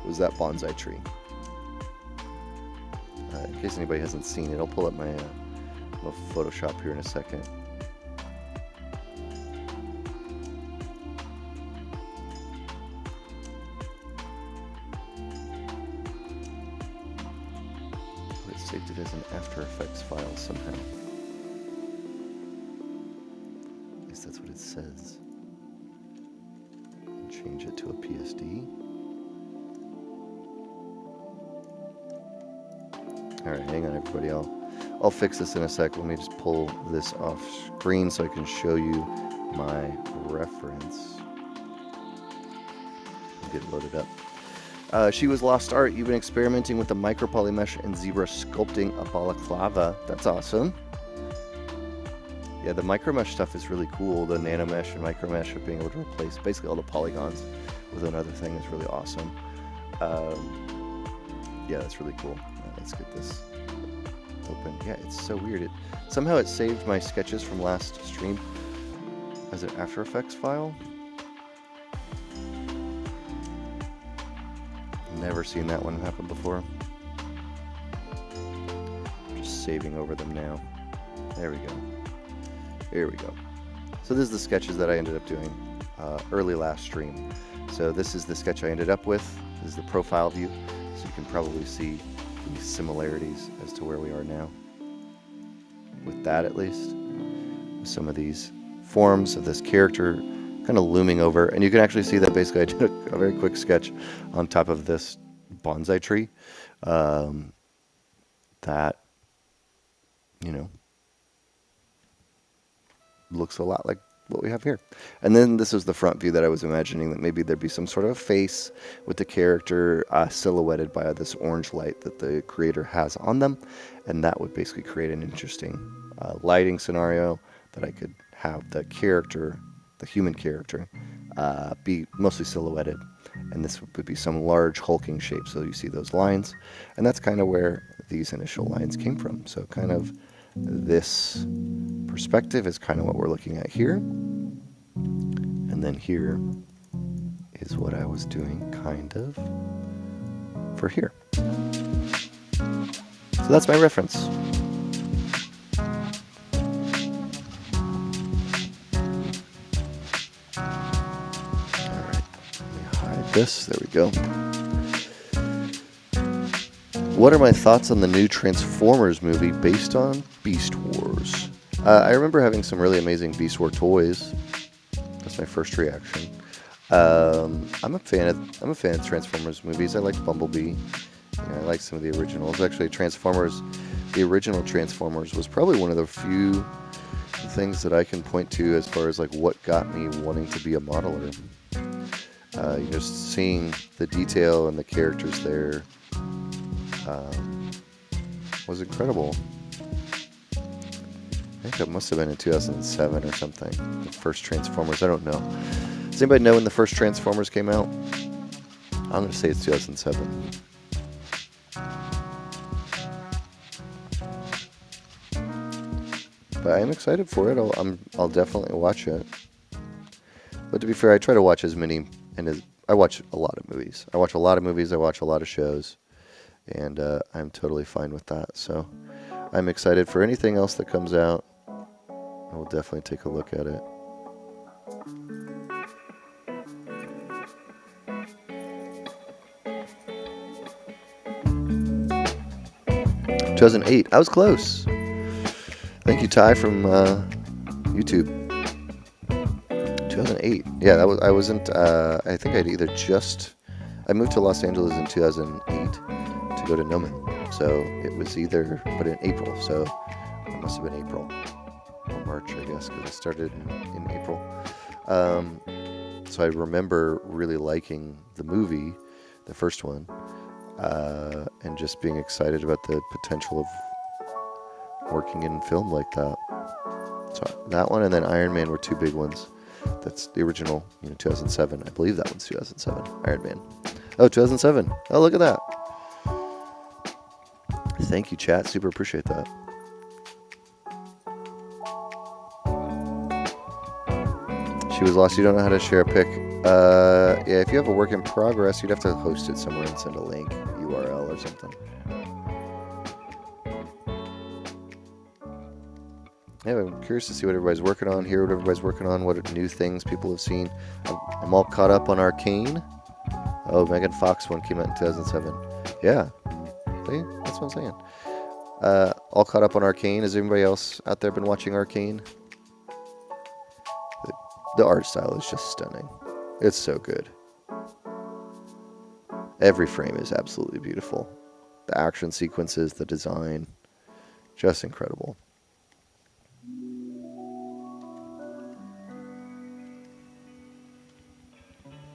was that bonsai tree. In case anybody hasn't seen it, I'll pull up my little Photoshop here in a second. saved it as an After Effects file somehow. At least that's what it says. Change it to a PSD. Alright, hang on everybody, I'll fix this in a sec. Let me just pull this off screen so I can show you my reference. Get it loaded up. She was Lost Art. You've been experimenting with the micropoly mesh and Zbrush sculpting a balaclava. That's awesome. Yeah, the micromesh stuff is really cool. The nanomesh and micromesh of being able to replace basically all the polygons with another thing is really awesome. Yeah, that's really cool. Let's get this open. Yeah, it's so weird. Somehow it saved my sketches from last stream as an After Effects file. Never seen that one happen before. Just saving over them now. There we go. Here we go. So this is the sketches that I ended up doing early last stream. So this is the sketch I ended up with. This is the profile view. So you can probably see the similarities as to where we are now. With that at least. With some of these forms of this character kind of looming over. And you can actually see that basically I did a very quick sketch on top of this bonsai tree. That, you know, looks a lot like what we have here. And then this is the front view that I was imagining, that maybe there'd be some sort of face with the character silhouetted by this orange light that the creator has on them. And that would basically create an interesting lighting scenario that I could have the character, the human character, be mostly silhouetted. And this would be some large hulking shape. So you see those lines. And that's kind of where these initial lines came from. So kind of this perspective is kind of what we're looking at here. And then here is what I was doing kind of for here. So that's my reference. Alright, let me hide this. There we go. What are my thoughts on the new Transformers movie based on Beast Wars? I remember having some really amazing Beast War toys. That's my first reaction. I'm a fan of Transformers movies. I like Bumblebee. I like some of the originals. Actually, Transformers, the original Transformers was probably one of the few things that I can point to as far as like what got me wanting to be a modeler. Just seeing the detail and the characters there was incredible. I think it must have been in 2007 or something. The first Transformers. I don't know. Does anybody know when the first Transformers came out? I'm going to say it's 2007. But I'm excited for it. I'll definitely watch it. But to be fair, I try to watch as many, and I watch a lot of movies. I watch a lot of movies. I watch a lot of shows, and I'm totally fine with that. So I'm excited for anything else that comes out. I will definitely take a look at it. – 2008. I was close. Thank you, Ty, from YouTube. 2008. Yeah, that was. I wasn't. I think I moved to Los Angeles in 2008 to go to Nomen. So it was but in April. So it must have been April or March, I guess, because it started in April. So I remember really liking the movie, the first one, and just being excited about the potential of working in film like that. So that one and then Iron Man were two big ones. That's the original, 2007. I believe that one's 2007. Iron Man. Oh, 2007. Oh, look at that. Thank you, chat. Super appreciate that. She was lost. You don't know how to share a pic. Yeah, if you have a work in progress, you'd have to host it somewhere and send a link, URL or something. Yeah, I'm curious to see what everybody's working on, hear what everybody's working on, what new things people have seen. I'm all caught up on Arcane. Oh, Megan Fox one came out in 2007. Yeah, see? That's what I'm saying. All caught up on Arcane. Has anybody else out there been watching Arcane? The art style is just stunning. It's so good. Every frame is absolutely beautiful. The action sequences, the design, just incredible.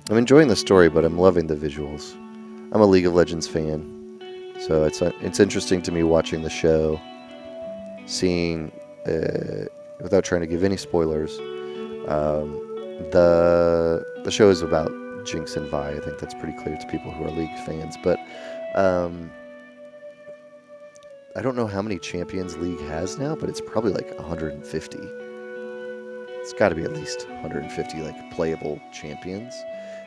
I'm enjoying the story, but I'm loving the visuals. I'm a League of Legends fan, so it's interesting to me watching the show, seeing, without trying to give any spoilers, the show is about Jinx and Vi. I think that's pretty clear to people who are League fans, but I don't know how many champions League has now, but it's probably like 150. It's got to be at least 150 like playable champions.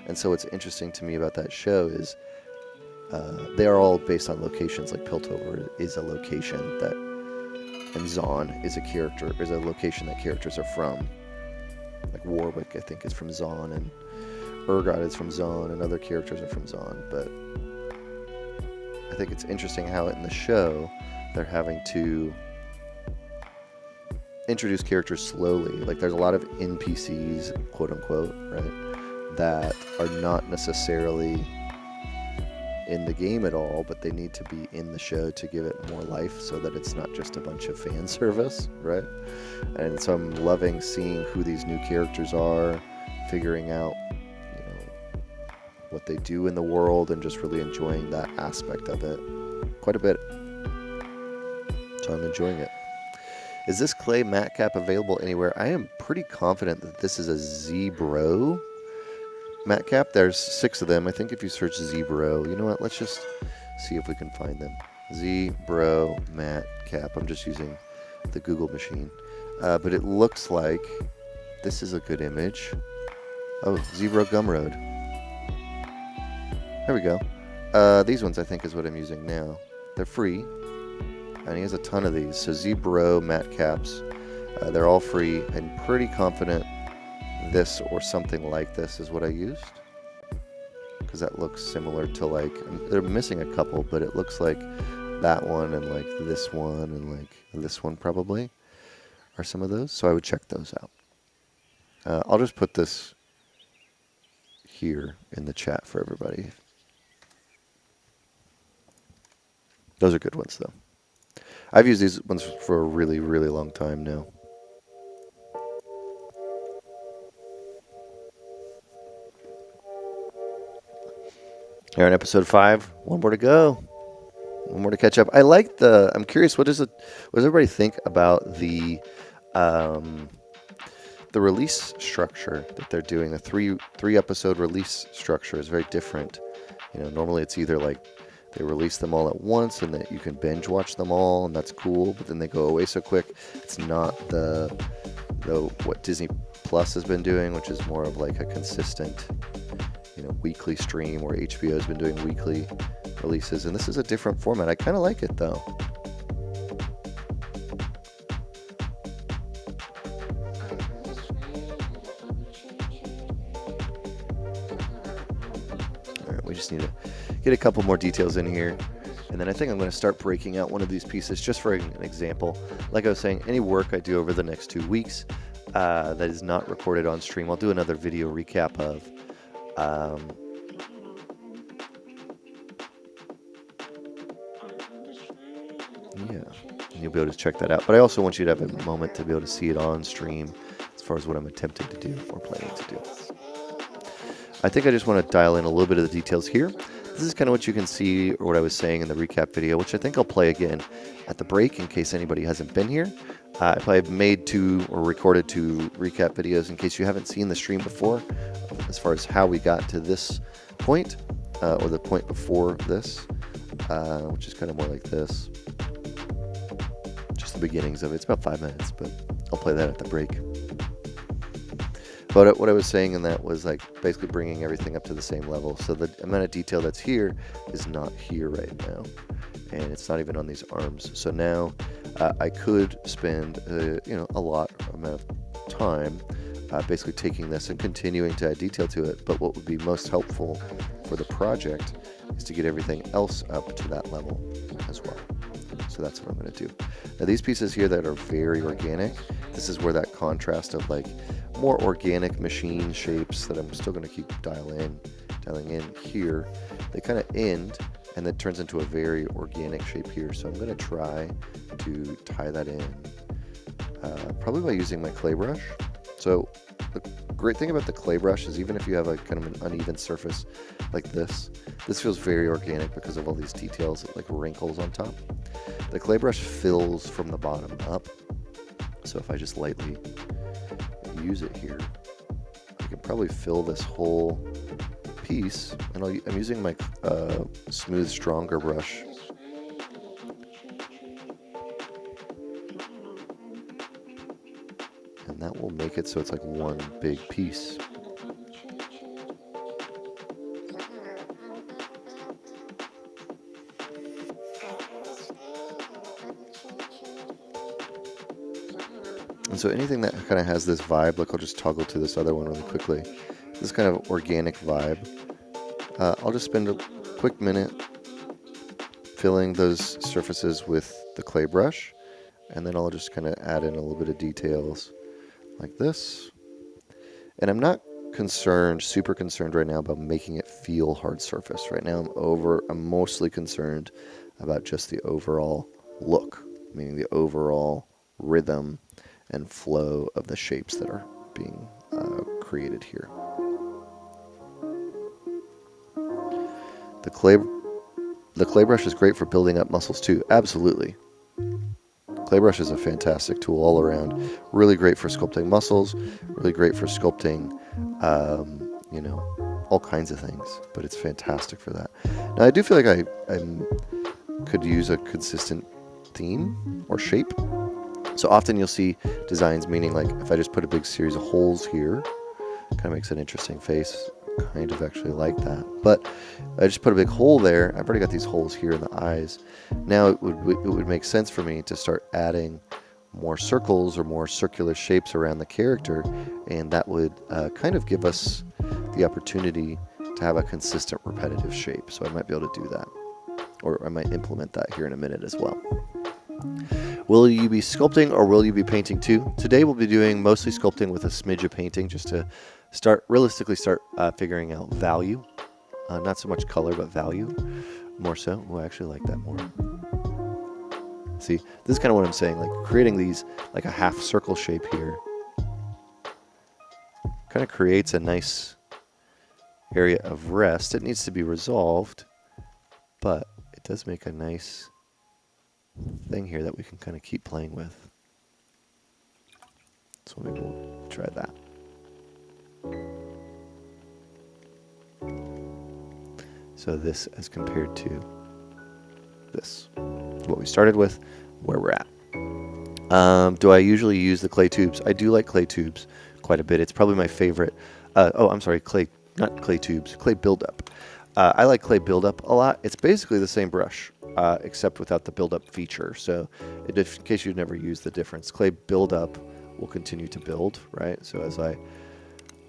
And so what's interesting to me about that show is they are all based on locations. Like Piltover is a location that, and Zon is a location that characters are from. Like Warwick, I think, is from Zon, and Urgot is from Zon, and other characters are from Zon. But I think it's interesting how in the show they're having to introduce characters slowly. Like there's a lot of NPCs, quote unquote, right, that are not necessarily in the game at all, but they need to be in the show to give it more life so that it's not just a bunch of fan service, right? And so I'm loving seeing who these new characters are, figuring out, you know, what they do in the world, and just really enjoying that aspect of it quite a bit. So I'm enjoying it. Is this clay matte cap available anywhere? I am pretty confident that this is a Zbrush matte cap. There's 6 of them. I think if you search Zbrush, you know what? Let's just see if we can find them. Zbrush matte cap. I'm just using the Google machine. But it looks like this is a good image. Oh, Zbrush Gumroad. There we go. These ones I think is what I'm using now. They're free. And he has a ton of these. So Zbrush matte caps. They're all free. I'm pretty confident this or something like this is what I used, because that looks similar to, like, they're missing a couple, but it looks like that one and like this one and like this one probably are some of those. So I would check those out. I'll just put this here in the chat for everybody. Those are good ones though. I've used these ones for a really, really long time now. Here in episode 5, one more to go. One more to catch up. I like I'm curious, what does everybody think about the release structure that they're doing? The three episode release structure is very different. You know, normally it's either like they release them all at once and that you can binge watch them all, and that's cool, but then they go away so quick. It's not the what Disney Plus has been doing, which is more of like a consistent, you know, weekly stream, where HBO has been doing weekly releases, and this is a different format. I kind of like it though. All right, we just need to get a couple more details in here, and then I think I'm going to start breaking out one of these pieces just for an example. Like I was saying, any work I do over the next 2 weeks that is not recorded on stream, I'll do another video recap of. Yeah, and you'll be able to check that out. But I also want you to have a moment to be able to see it on stream as far as what I'm attempting to do or planning to do. I think I just want to dial in a little bit of the details here. This is kind of what you can see, or what I was saying in the recap video, which I think I'll play again at the break in case anybody hasn't been here. I've made 2 or recorded 2 recap videos in case you haven't seen the stream before, as far as how we got to this point, or the point before this, which is kind of more like this. Just the beginnings of it. It's about 5 minutes, but I'll play that at the break. But what I was saying in that was like basically bringing everything up to the same level. So the amount of detail that's here is not here right now, and it's not even on these arms. So now I could spend a lot amount of time basically taking this and continuing to add detail to it. But what would be most helpful for the project is to get everything else up to that level as well. So that's what I'm going to do. Now these pieces here that are very organic, this is where that contrast of like more organic machine shapes that I'm still going to keep dialing in here, they kind of end and that turns into a very organic shape here. So I'm going to try to tie that in probably by using my clay brush. So the great thing about the clay brush is even if you have a kind of an uneven surface like this feels very organic because of all these details, like wrinkles on top. The clay brush fills from the bottom up. So if I just lightly use it here, I can probably fill this whole piece. And I'm using my smooth, stronger brush. And that will make it so it's like one big piece. And so anything that kind of has this vibe, like I'll just toggle to this other one really quickly, this kind of organic vibe, I'll just spend a quick minute filling those surfaces with the clay brush, and then I'll just kind of add in a little bit of details like this. And I'm not super concerned right now about making it feel hard surface. Right now I'm mostly concerned about just the overall look, meaning the overall rhythm and flow of the shapes that are being created here. The clay brush is great for building up muscles too. Absolutely. Clay brush is a fantastic tool all around. Really great for sculpting muscles. Really great for sculpting, you know, all kinds of things. But it's fantastic for that. Now I do feel like I could use a consistent theme or shape. So often you'll see designs, meaning like if I just put a big series of holes here, kind of makes an interesting face. Kind of actually like that. But I just put a big hole there. I've already got these holes here in the eyes. Now it would make sense for me to start adding more circles or more circular shapes around the character, and that would kind of give us the opportunity to have a consistent repetitive shape. So I might be able to do that, or I might implement that here in a minute as well. Will you be sculpting or will you be painting too? Today we'll be doing mostly sculpting with a smidge of painting, just to realistically start figuring out value. Not so much color, but value more so. Oh, I actually like that more. See, this is kind of what I'm saying, like creating these, like a half circle shape here, kind of creates a nice area of rest. It needs to be resolved, but it does make a nice thing here that we can kind of keep playing with. So maybe we'll try that. So this as compared to this, what we started with, where we're at. Do I usually use the clay tubes? I do like clay tubes quite a bit. It's probably my favorite. Not clay tubes, clay buildup. I like clay buildup a lot. It's basically the same brush, except without the buildup feature. So in case you've never used the difference, clay buildup will continue to build, right? So as I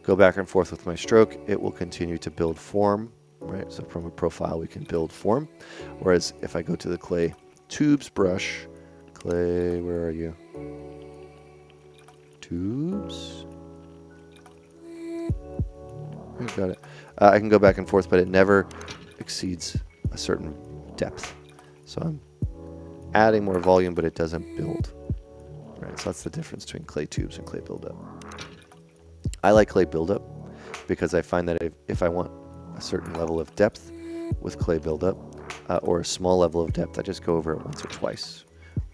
go back and forth with my stroke, it will continue to build form, right? So from a profile, we can build form. Whereas if I go to the clay tubes brush, clay, where are you? Tubes? I got it. I can go back and forth, but it never exceeds a certain depth. So I'm adding more volume, but it doesn't build. Right, so that's the difference between clay tubes and clay buildup. I like clay buildup because I find that if I want a certain level of depth with clay buildup, or a small level of depth, I just go over it once or twice.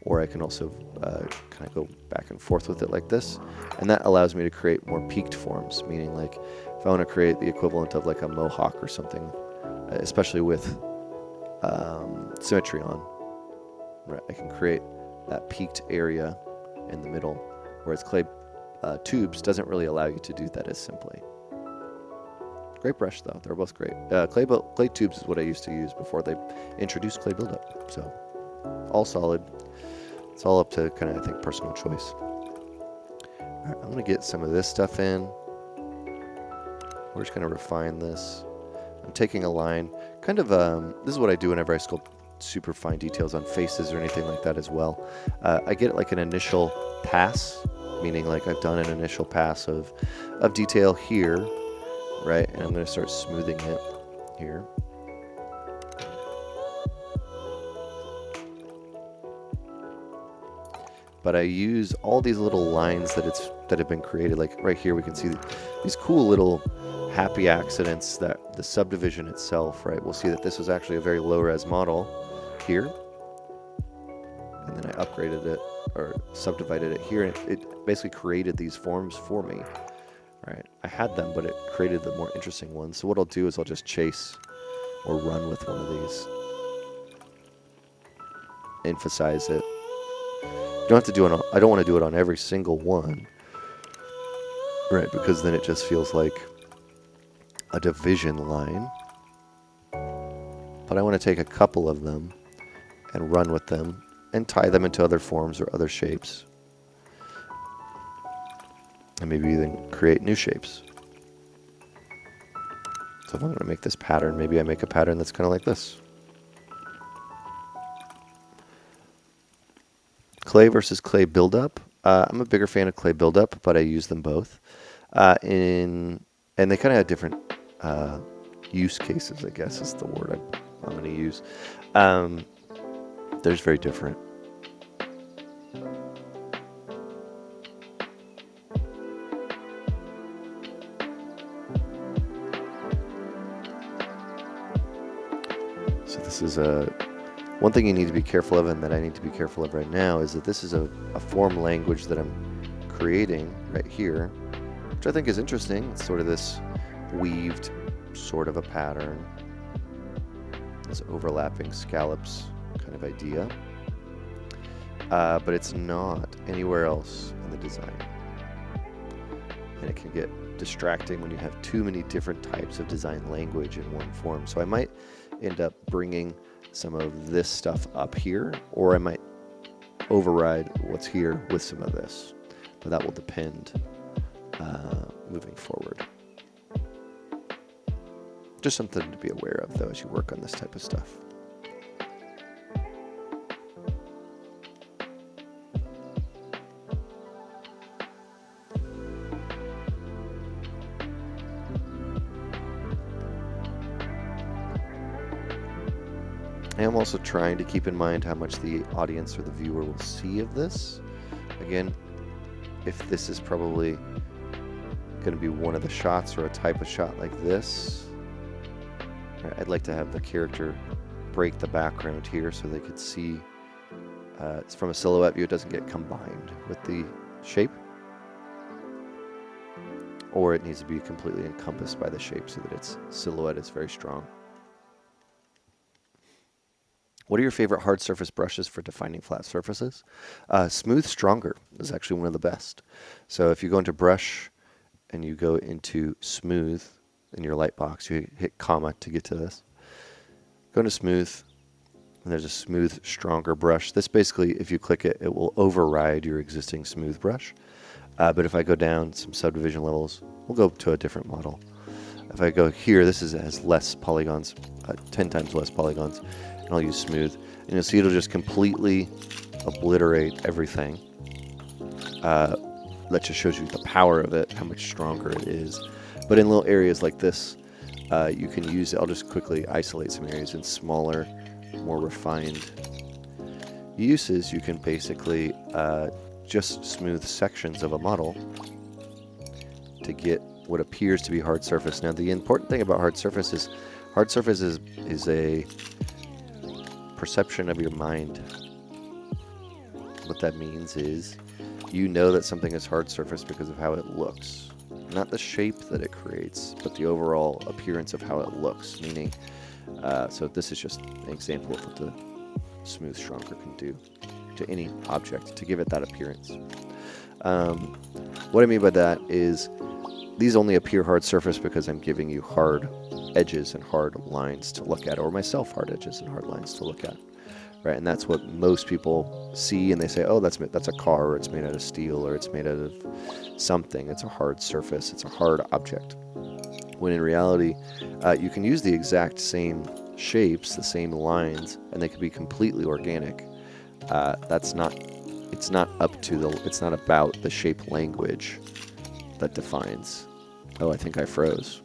Or I can also kind of go back and forth with it like this. And that allows me to create more peaked forms, meaning like if I want to create the equivalent of like a mohawk or something, especially with symmetry on, right, I can create that peaked area in the middle, whereas clay tubes doesn't really allow you to do that as simply. Great brush though, they're both great. Clay tubes is what I used to use before they introduced clay buildup, so all solid. It's all up to kind of, I think, personal choice. All right, I'm going to get some of this stuff in. We're just going to refine this. I'm taking a line, kind of, this is what I do whenever I sculpt super fine details on faces or anything like that as well. I get like an initial pass, meaning like I've done an initial pass of detail here, right? And I'm going to start smoothing it here. But I use all these little lines that have been created. Like right here, we can see these cool little happy accidents that the subdivision itself, right? We'll see that this was actually a very low-res model here. And then I upgraded it, or subdivided it here, and it basically created these forms for me, right? I had them, but it created the more interesting ones. So what I'll do is I'll just chase or run with one of these. Emphasize it. You don't have to do it on, I don't want to do it on every single one, right? Because then it just feels like a division line. But I want to take a couple of them and run with them and tie them into other forms or other shapes. And maybe even create new shapes. So if I'm going to make this pattern, maybe I make a pattern that's kind of like this. Clay versus clay buildup. I'm a bigger fan of clay buildup, but I use them both. And they kind of have different use cases, I guess is the word I'm going to use. They're just very different. So this is one thing you need to be careful of, and that I need to be careful of right now, is that this is a form language that I'm creating right here, which I think is interesting. It's sort of this weaved sort of a pattern, this overlapping scallops kind of idea, but it's not anywhere else in the design. And it can get distracting when you have too many different types of design language in one form. So I might end up bringing some of this stuff up here, or I might override what's here with some of this, but that will depend moving forward. Just something to be aware of, though, as you work on this type of stuff. I am also trying to keep in mind how much the audience or the viewer will see of this. Again, if this is probably going to be one of the shots or a type of shot like this, I'd like to have the character break the background here so they could see. It's from a silhouette view, it doesn't get combined with the shape. Or it needs to be completely encompassed by the shape so that its silhouette is very strong. What are your favorite hard surface brushes for defining flat surfaces? Smooth Stronger is actually one of the best. So if you go into brush and you go into smooth in your light box, you hit comma to get to this. Go into smooth, and there's a Smooth Stronger brush. This basically, if you click it, it will override your existing smooth brush. But if I go down some subdivision levels, we'll go to a different model. If I go here, this has less polygons, 10 times less polygons. And I'll use smooth, and you'll see it'll just completely obliterate everything. That just shows you the power of it, how much stronger it is. But in little areas like this, you can use it. I'll just quickly isolate some areas in smaller, more refined uses. You can basically just smooth sections of a model to get what appears to be hard surface. Now, the important thing about hard surface is a perception of your mind. What that means is you know that something is hard surface because of how it looks. Not the shape that it creates, but the overall appearance of how it looks. Meaning, so this is just an example of what the Smooth Stronger can do to any object to give it that appearance. What I mean by that is these only appear hard surface because I'm giving you hard edges and hard lines to look at, or myself hard edges and hard lines to look at, right? And that's what most people see, and they say, oh, that's a car, or it's made out of steel, or it's made out of something. It's a hard surface, it's a hard object. When in reality, you can use the exact same shapes, the same lines, and they could be completely organic. That's not. It's not up to the. It's not about the shape language that defines. Oh, I think I froze.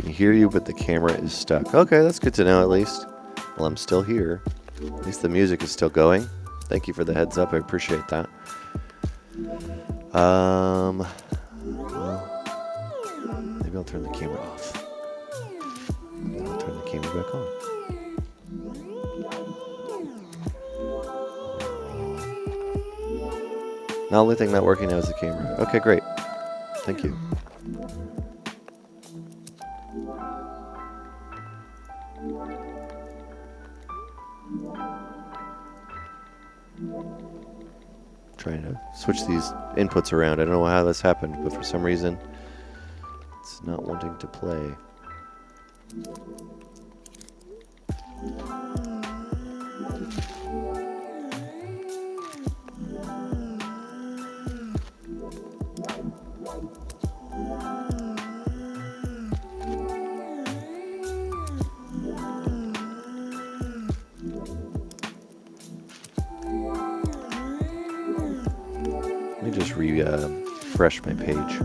Hear you, but the camera is stuck. Okay, that's good to know at least. Well, I'm still here. At least the music is still going. Thank you for the heads up. I appreciate that. Well, maybe I'll turn the camera off. Then I'll turn the camera back on. Now, the only thing not working now is the camera. Okay, great. Thank you. Trying to switch these inputs around. I don't know how this happened, but for some reason it's not wanting to play. Let me just refresh my page.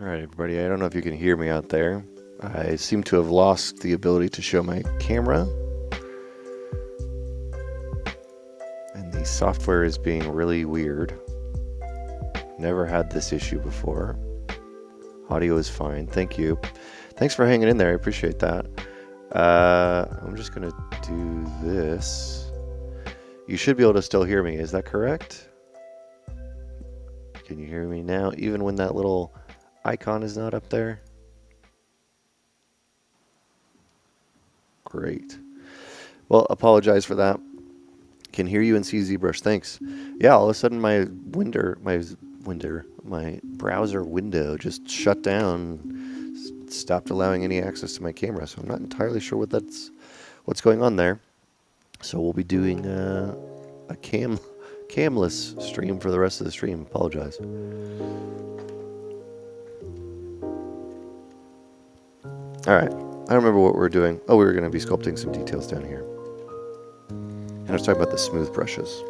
All right, everybody, I don't know if you can hear me out there. I seem to have lost the ability to show my camera. And the software is being really weird. Never had this issue before. Audio is fine, thank you. Thanks for hanging in there, I appreciate that. I'm just gonna do this. You should be able to still hear me, is that correct? Can you hear me now, even when that little icon is not up there? Great. Well, apologize for that. Can hear you and see ZBrush, thanks. Yeah, all of a sudden my browser window just shut down, stopped allowing any access to my camera, so I'm not entirely sure what's going on there. So we'll be doing a camless stream for the rest of the stream. Apologize. All right, I don't remember what we were doing. Oh, we were going to be sculpting some details down here. And I was talking about the smooth brushes.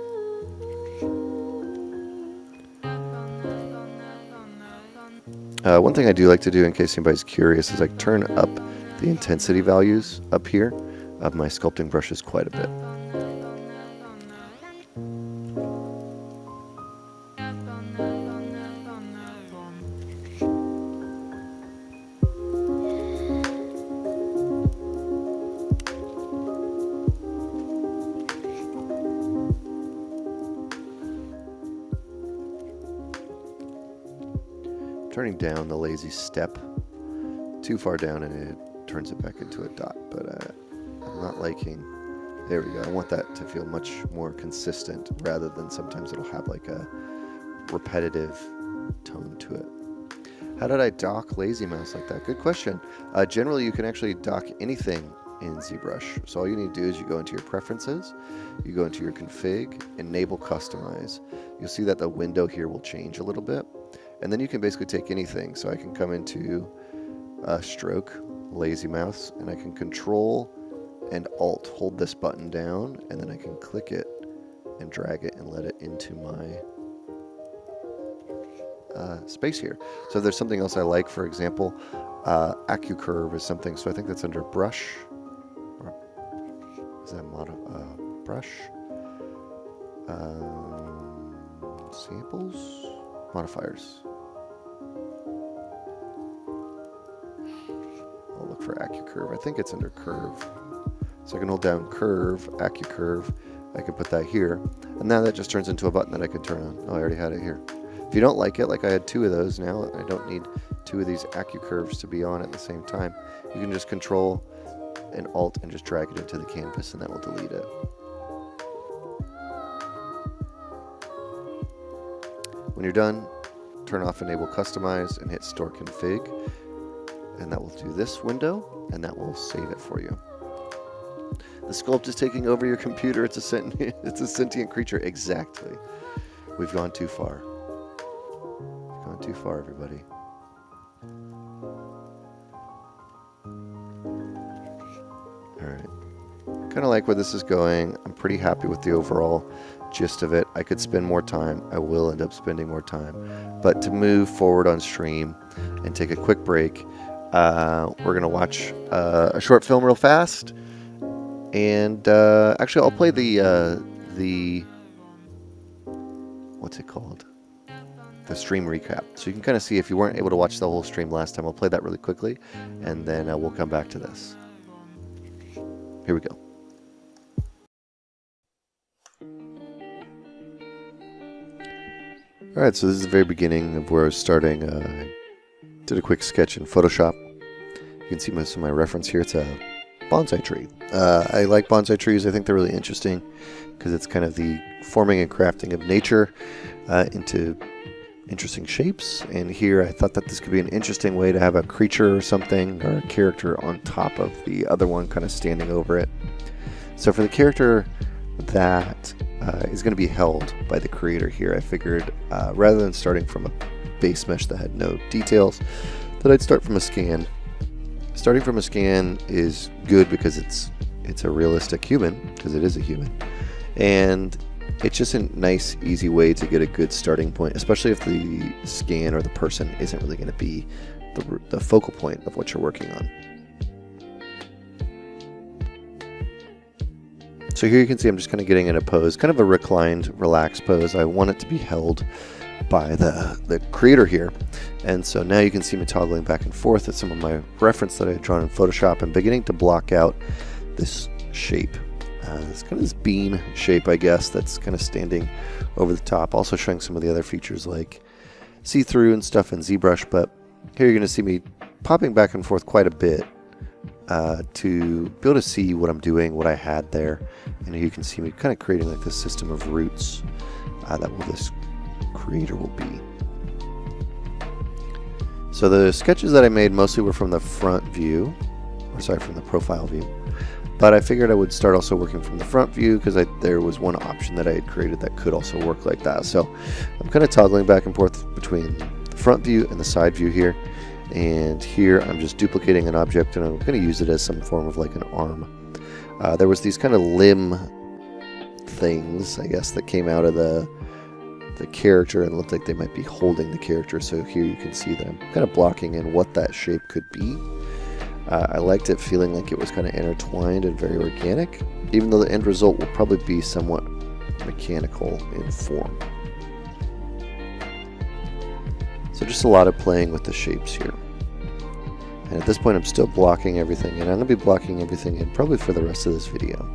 One thing I do like to do, in case anybody's curious, is I turn up the intensity values up here of my sculpting brushes quite a bit. Turning down the lazy step too far down and it turns it back into a dot, but I'm not liking, there we go. I want that to feel much more consistent rather than sometimes it'll have like a repetitive tone to it. How did I dock lazy mouse like that? Good question. Generally you can actually dock anything in ZBrush. So all you need to do is you go into your preferences, you go into your config, enable customize. You'll see that the window here will change a little bit. And then you can basically take anything. So I can come into stroke, lazy mouse, and I can control and alt, hold this button down, and then I can click it and drag it and let it into my space here. So if there's something else I like, for example, AccuCurve is something, so I think that's under brush. Or is that brush? Samples? Modifiers. I'll look for AccuCurve. I think it's under curve. So I can hold down curve, AccuCurve. I can put that here. And now that just turns into a button that I can turn on. Oh, I already had it here. If you don't like it, like I had 2 of those now, I don't need 2 of these AccuCurves to be on at the same time. You can just control and alt and just drag it into the canvas and that will delete it. When you're done, turn off Enable Customize and hit Store Config, and that will do this window, and that will save it for you. The sculpt is taking over your computer. It's a sentient creature. Exactly. We've gone too far. We've gone too far, everybody. All right. Kind of like where this is going. I'm pretty happy with the overall gist of it. I could spend more time. I will end up spending more time. But to move forward on stream and take a quick break, we're going to watch a short film real fast. And actually, I'll play the what's it called? The stream recap. So you can kind of see if you weren't able to watch the whole stream last time. I'll play that really quickly, and then we'll come back to this. Here we go. Alright, so this is the very beginning of where I was starting. I did a quick sketch in Photoshop. You can see most of my reference here. It's a bonsai tree. I like bonsai trees. I think they're really interesting because it's kind of the forming and crafting of nature into interesting shapes. And here I thought that this could be an interesting way to have a creature or something, or a character on top of the other one kind of standing over it. So for the character that is going to be held by the creator here, I figured rather than starting from a base mesh that had no details, that I'd start from a scan. Starting from a scan is good because it's a realistic human, because it is a human. And it's just a nice, easy way to get a good starting point, especially if the scan or the person isn't really going to be the focal point of what you're working on. So here you can see I'm just kind of getting in a pose, kind of a reclined, relaxed pose. I want it to be held by the creator here. And so now you can see me toggling back and forth at some of my reference that I had drawn in Photoshop and beginning to block out this shape. It's kind of this bean shape, I guess, that's kind of standing over the top. Also showing some of the other features like see-through and stuff in ZBrush, but here you're going to see me popping back and forth quite a bit to be able to see what I'm doing, what I had there. And here you can see me kind of creating like this system of roots that this creator will be. So the sketches that I made mostly were from the front view, or sorry, from the profile view. But I figured I would start also working from the front view because there was one option that I had created that could also work like that. So I'm kind of toggling back and forth between the front view and the side view here. And here I'm just duplicating an object and I'm going to use it as some form of like an arm. There was these kind of limb things, I guess, that came out of the character and looked like they might be holding the character. So here you can see that I'm kind of blocking in what that shape could be. I liked it feeling like it was kind of intertwined and very organic, even though the end result will probably be somewhat mechanical in form. So just a lot of playing with the shapes here. And at this point I'm still blocking everything, and I'm going to be blocking everything in probably for the rest of this video.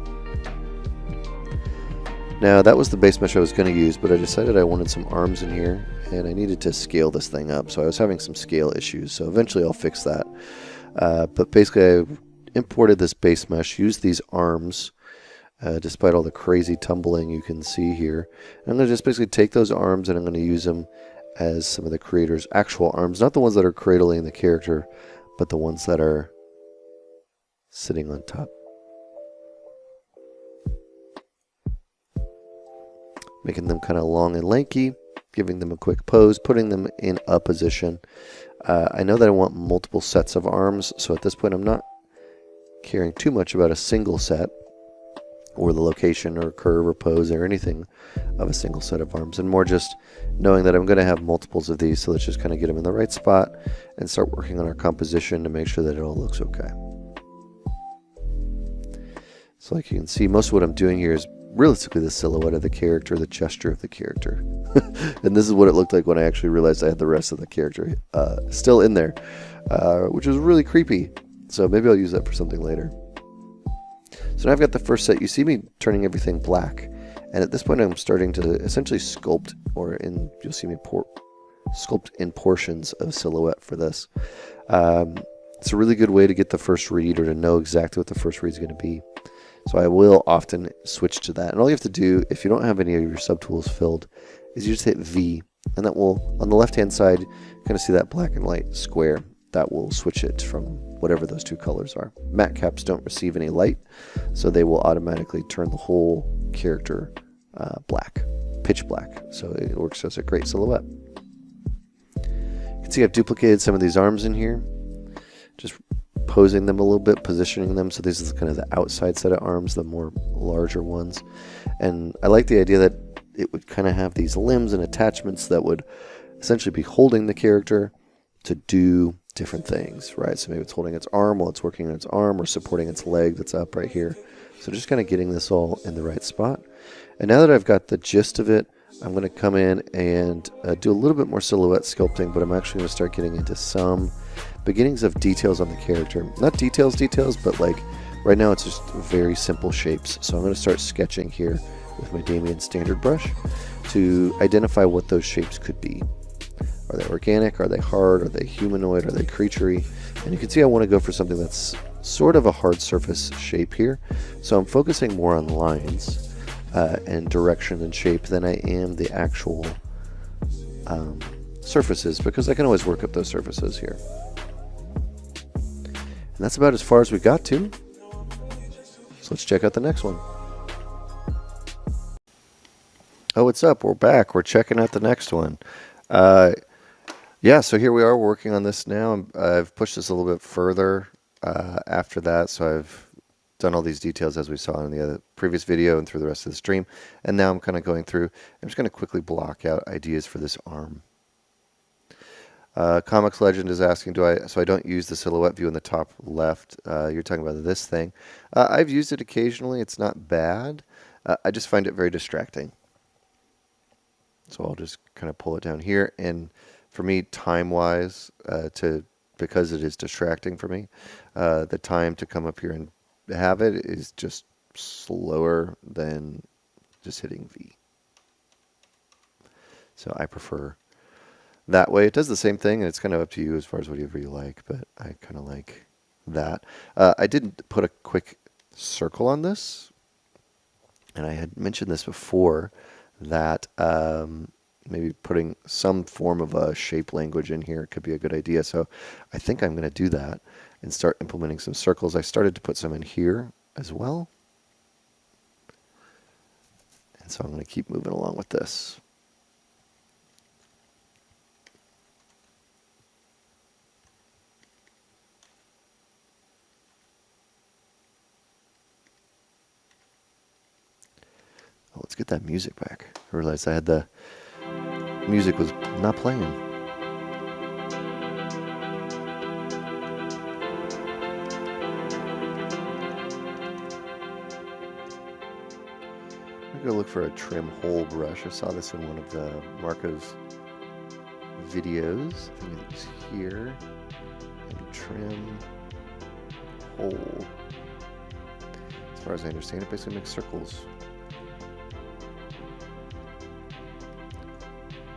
Now that was the base mesh I was going to use, but I decided I wanted some arms in here, and I needed to scale this thing up, so I was having some scale issues, so eventually I'll fix that. But basically I imported this base mesh, used these arms, despite all the crazy tumbling you can see here. And I'm going to just basically take those arms and I'm going to use them as some of the creator's actual arms, not the ones that are cradling the character, but the ones that are sitting on top. Making them kind of long and lanky, giving them a quick pose, putting them in a position. I know that I want multiple sets of arms, so at this point I'm not caring too much about a single set or the location or curve or pose or anything of a single set of arms, and more just knowing that I'm going to have multiples of these, so let's just kind of get them in the right spot and start working on our composition to make sure that it all looks okay. So like you can see, most of what I'm doing here is realistically the silhouette of the character, the gesture of the character. And this is what it looked like when I actually realized I had the rest of the character still in there, which was really creepy. So maybe I'll use that for something later. So now I've got the first set. You see me turning everything black. And at this point I'm starting to essentially sculpt, you'll see me sculpt in portions of silhouette for this. It's a really good way to get the first read or to know exactly what the first read is going to be. So I will often switch to that. And all you have to do, if you don't have any of your subtools filled, is you just hit V. And that will, on the left-hand side, kind of see that black and white square. That will switch it from whatever those two colors are. Matte caps don't receive any light, so they will automatically turn the whole character black, pitch black. So it works as a great silhouette. You can see I've duplicated some of these arms in here. Just posing them a little bit, positioning them. So this is kind of the outside set of arms, the more larger ones. And I like the idea that it would kind of have these limbs and attachments that would essentially be holding the character to do different things, right? So maybe it's holding its arm while it's working on its arm, or supporting its leg that's up right here. So just kind of getting this all in the right spot. And now that I've got the gist of it, I'm going to come in and do a little bit more silhouette sculpting, but I'm actually going to start getting into some beginnings of details on the character. Not details, but like right now it's just very simple shapes. So I'm going to start sketching here with my Damien standard brush to identify what those shapes could be. Are they organic? Are they hard? Are they humanoid? Are they creaturey? And you can see I want to go for something that's sort of a hard surface shape here. So I'm focusing more on lines and direction and shape than I am the actual surfaces, because I can always work up those surfaces here. And that's about as far as we got to. So let's check out the next one. Oh, what's up? We're back. We're checking out the next one. Yeah, so here we are working on this now. I've pushed this a little bit further after that, so I've done all these details as we saw in the other previous video and through the rest of the stream. And now I'm kind of going through, I'm just going to quickly block out ideas for this arm. Comics Legend is asking, so I don't use the silhouette view in the top left. You're talking about this thing. I've used it occasionally. It's not bad. I just find it very distracting. So I'll just kind of pull it down here. And for me, time-wise, because it is distracting for me, the time to come up here and have it is just slower than just hitting V. So I prefer that way. It does the same thing, and it's kind of up to you as far as whatever you like, but I kind of like that. I did put a quick circle on this, and I had mentioned this before, that maybe putting some form of a shape language in here could be a good idea. So I think I'm going to do that and start implementing some circles. I started to put some in here as well. And so I'm going to keep moving along with this. Oh, let's get that music back. I realized I had the music was not playing. I'm going to look for a trim hole brush. I saw this in one of the Marco's videos. I think it's here. And trim hole. As far as I understand, it basically makes circles.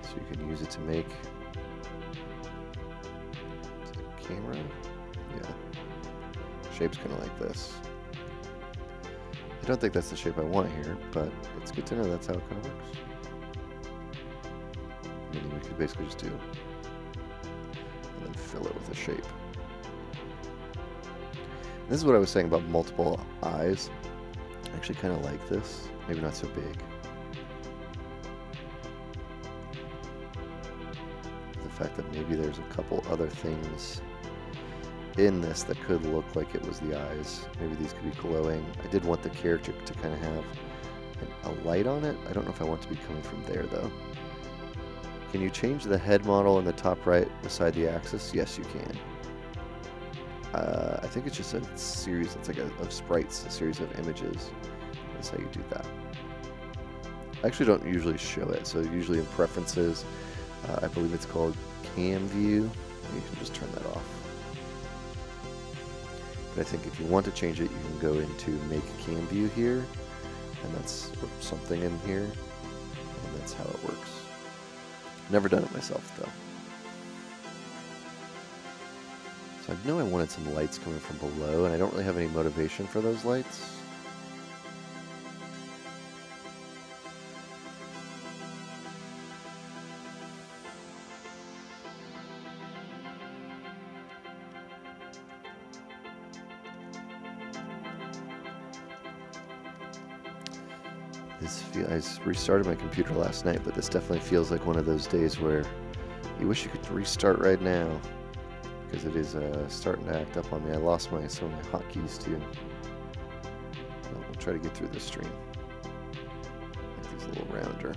So you can use it to make camera. Yeah. Shape's kind of like this. I don't think that's the shape I want here, but it's good to know that's how it kind of works. Meaning we could basically just do and then fill it with a shape. This is what I was saying about multiple eyes. I actually kind of like this. Maybe not so big. The fact that maybe there's a couple other things in this that could look like it was the eyes. Maybe these could be glowing. I did want the character to kind of have a light on it. I don't know if I want it to be coming from there though. Can you change the head model in the top right beside the axis? Yes, you can. I think it's just a series, it's like of sprites, a series of images. That's how you do that. I actually don't usually show it, so usually in preferences, I believe it's called cam view. You can just turn that off. But I think if you want to change it, you can go into make cam view here, and that's something in here, and that's how it works. Never done it myself though. So I know I wanted some lights coming from below, and I don't really have any motivation for those lights. I restarted my computer last night, but this definitely feels like one of those days where you wish you could restart right now, because it is starting to act up on me. I lost some of my hotkeys too. We'll try to get through this stream. Make these a little rounder.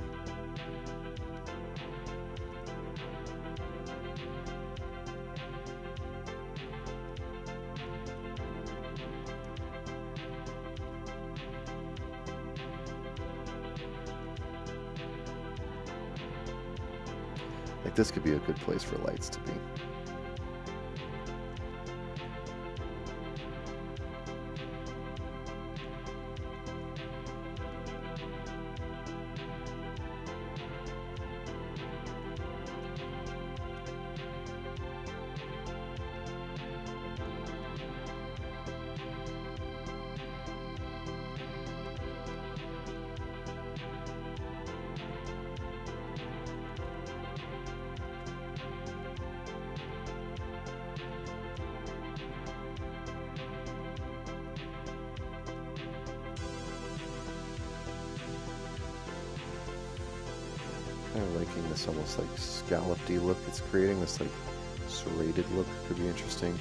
This could be a good place for lights to be. Kind of liking this almost like scallopy look it's creating. This like serrated look could be interesting.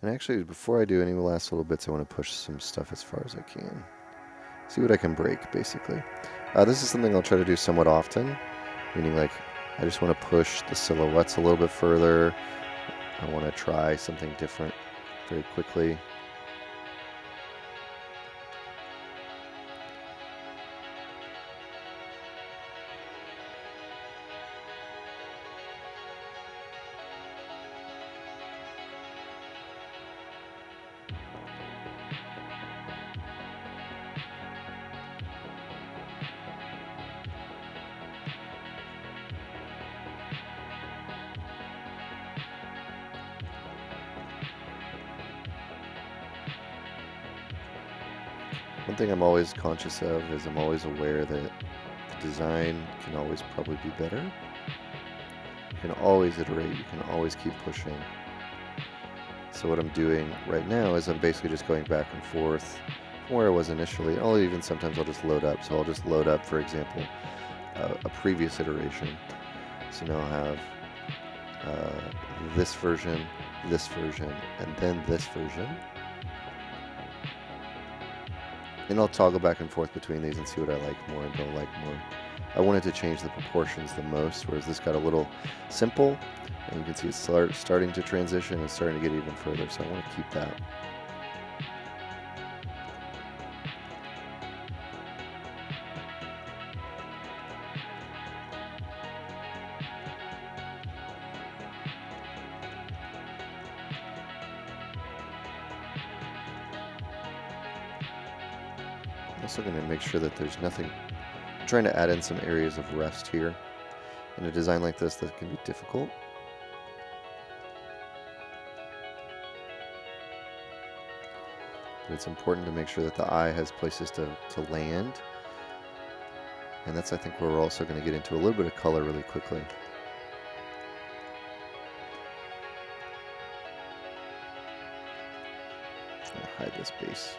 And actually, before I do any last little bits, I want to push some stuff as far as I can. See what I can break, basically. This is something I'll try to do somewhat often, meaning like I just want to push the silhouettes a little bit further. I want to try something different very quickly. One thing I'm always conscious of is I'm always aware that the design can always probably be better. You can always iterate, you can always keep pushing. So what I'm doing right now is I'm basically just going back and forth from where I was initially. Sometimes I'll just load up. So I'll just load up, for example, a previous iteration. So now I'll have this version, and then this version. And I'll toggle back and forth between these and see what I like more and don't like more. I wanted to change the proportions the most, whereas this got a little simple. And you can see it's starting to transition and starting to get even further, so I want to keep that. Also going to make sure that there's nothing. I'm trying to add in some areas of rest here. In a design like this, that can be difficult. But it's important to make sure that the eye has places to land. And that's, I think, where we're also going to get into a little bit of color really quickly. I'm going to hide this base.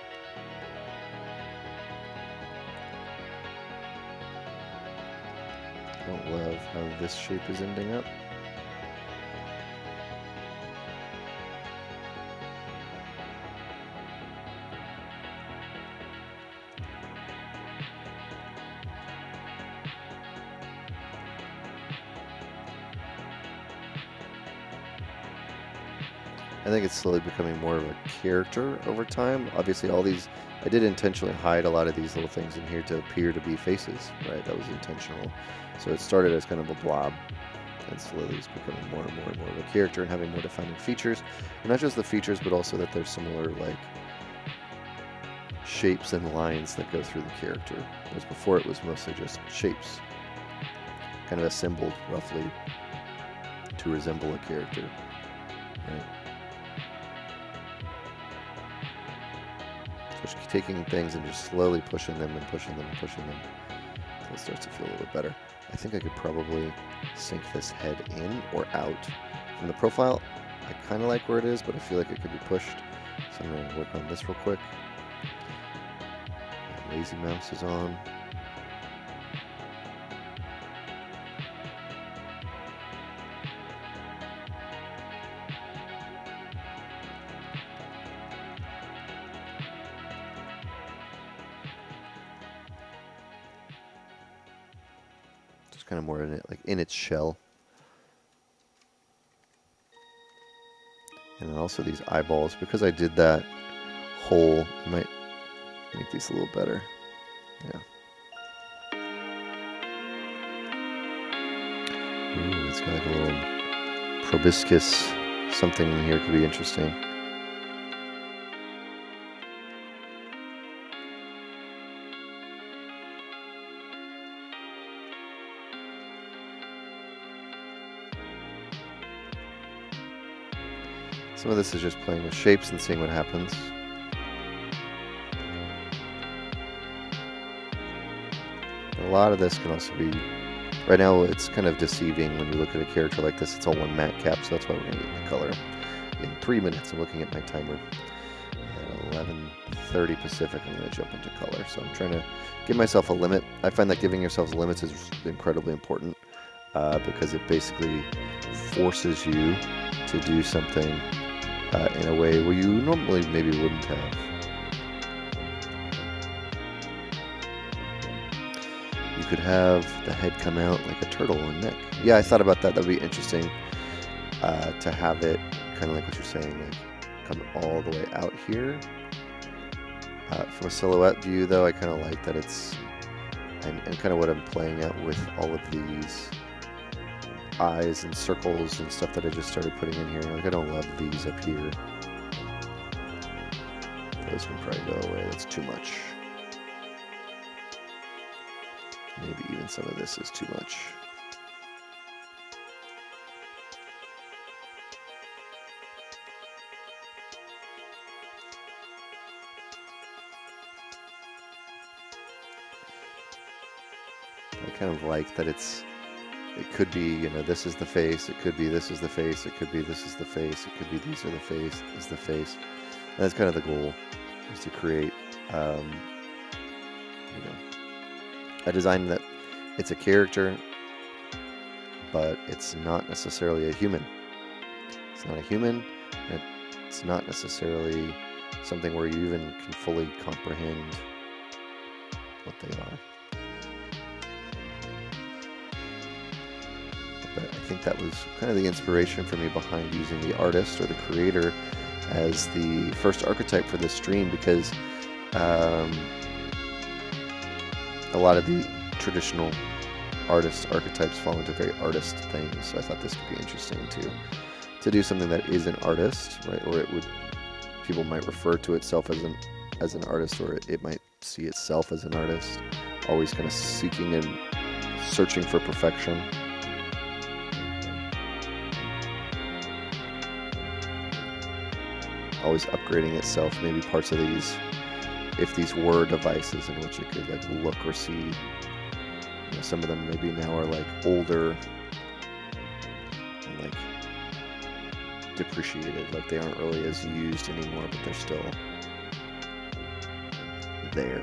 I don't love how this shape is ending up. I think it's slowly becoming more of a character over time. Obviously, all these, I did intentionally hide a lot of these little things in here to appear to be faces, right? That was intentional. So it started as kind of a blob, and slowly it's becoming more and more and more of a character and having more defining features. And not just the features, but also that there's similar, like, shapes and lines that go through the character. Whereas before it was mostly just shapes, kind of assembled roughly to resemble a character, right? Just taking things and just slowly pushing them and pushing them and pushing them until it starts to feel a little bit better. I think I could probably sink this head in or out from the profile. I kind of like where it is, but I feel like it could be pushed. So I'm going to work on this real quick. Lazy mouse is on. Kind of more in it, like in its shell. And then also these eyeballs, because I did that hole, I might make these a little better. Yeah. Ooh, it's got like a little proboscis something in here, could be interesting. Some of this is just playing with shapes and seeing what happens. A lot of this can also be, right now it's kind of deceiving when you look at a character like this. It's all one matte cap, so that's why we're going to get into color in 3 minutes. I'm looking at my timer. At 11:30 Pacific, I'm going to jump into color. So I'm trying to give myself a limit. I find that giving yourselves limits is incredibly important because it basically forces you to do something in a way where you normally maybe wouldn't have. You could have the head come out like a turtle and neck. Yeah, I thought about that. That'd be interesting to have it kind of like what you're saying, like come all the way out here. From a silhouette view, though, I kind of like that it's, and kind of what I'm playing at with all of these eyes and circles and stuff that I just started putting in here. Like, I don't love these up here. Those can probably go away. That's too much. Maybe even some of this is too much. I kind of like that it could be, you know, this is the face, it could be this is the face, it could be this is the face, it could be these are the face, this is the face. And that's kind of the goal, is to create, you know, a design that it's a character, but it's not necessarily a human. It's not a human, and it's not necessarily something where you even can fully comprehend what they are. But I think that was kind of the inspiration for me behind using the artist or the creator as the first archetype for this stream, because a lot of the traditional artist archetypes fall into very artist things, so I thought this could be interesting to do something that is an artist, right? Or it would, people might refer to itself as an artist, or it might see itself as an artist, always kind of seeking and searching for perfection. Always upgrading itself. Maybe parts of these, if these were devices in which it could like look or see, you know, some of them maybe now are like older and like depreciated, like they aren't really as used anymore, but they're still there.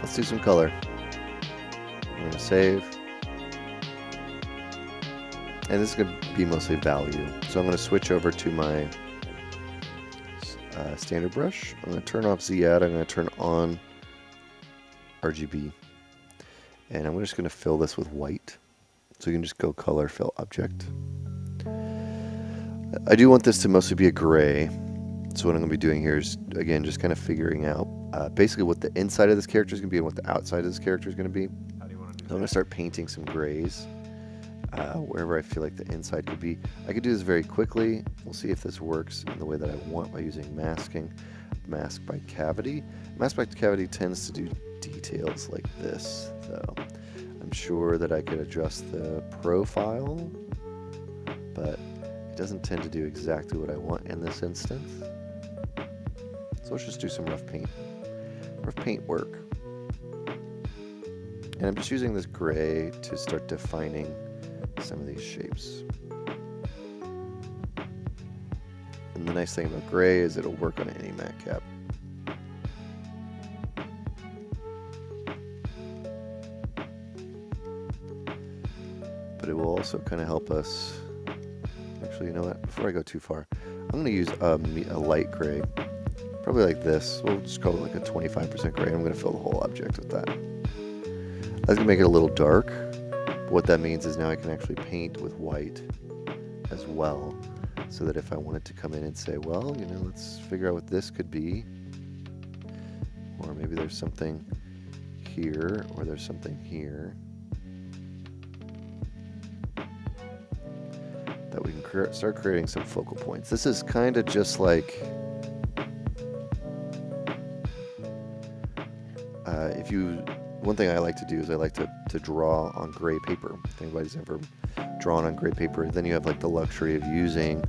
Let's do some color. I'm going to save. And this is going to be mostly value. So I'm going to switch over to my standard brush. I'm going to turn off Z add. I'm going to turn on RGB. And I'm just going to fill this with white. So you can just go color, fill object. I do want this to mostly be a gray. So what I'm going to be doing here is, again, just kind of figuring out basically what the inside of this character is going to be and what the outside of this character is going to be. So I'm going to start painting some grays wherever I feel like the inside could be. I could do this very quickly. We'll see if this works in the way that I want by using masking. Mask by cavity. Mask by cavity tends to do details like this, though. I'm sure that I could adjust the profile, but it doesn't tend to do exactly what I want in this instance. So let's just do some rough paint work. And I'm just using this gray to start defining some of these shapes. And the nice thing about gray is it'll work on any matte cap. But it will also kind of help us. Actually, you know what? Before I go too far, I'm going to use a light gray. Probably like this. We'll just call it like a 25% gray. I'm going to fill the whole object with that. That's going to make it a little dark. What that means is now I can actually paint with white as well. So that if I wanted to come in and say, well, you know, let's figure out what this could be. Or maybe there's something here, or there's something here. That we can start creating some focal points. This is kind of just like one thing I like to do is I like to draw on gray paper. If anybody's ever drawn on gray paper, then you have like the luxury of using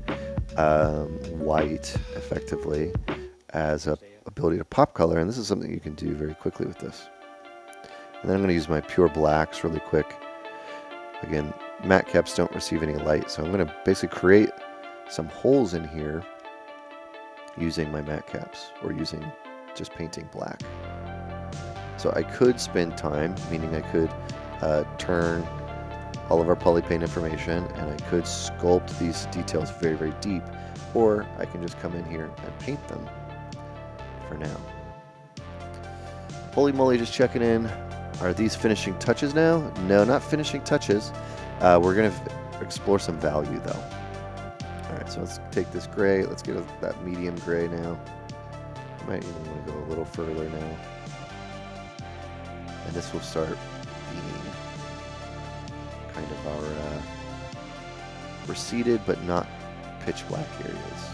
white effectively as a ability to pop color, and this is something you can do very quickly with this. And then I'm going to use my pure blacks really quick Again, matte caps don't receive any light, so I'm going to basically create some holes in here using my matte caps, or using just painting black. So I could spend time, meaning I could turn all of our polypaint information, and I could sculpt these details very, very deep, or I can just come in here and paint them for now. Holy moly, just checking in. Are these finishing touches now? No, not finishing touches. We're going to explore some value, though. Alright, so let's take this gray. Let's get that medium gray now. Might even want to go a little further now. And this will start being kind of our receded but not pitch black areas.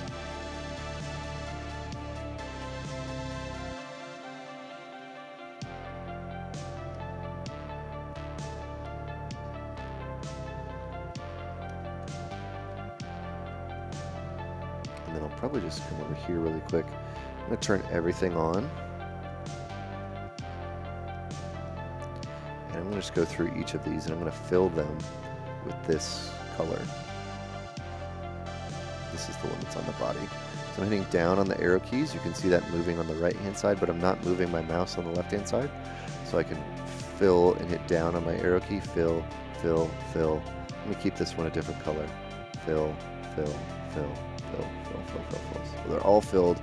And then I'll probably just come over here really quick. I'm going to turn everything on. And I'm going to just go through each of these, and I'm going to fill them with this color. This is the one that's on the body. So I'm hitting down on the arrow keys. You can see that moving on the right hand side, but I'm not moving my mouse on the left hand side. So I can fill and hit down on my arrow key. Fill, fill, fill. Let me keep this one a different color. Fill, fill, fill, fill, fill, fill, fill, fill. So they're all filled.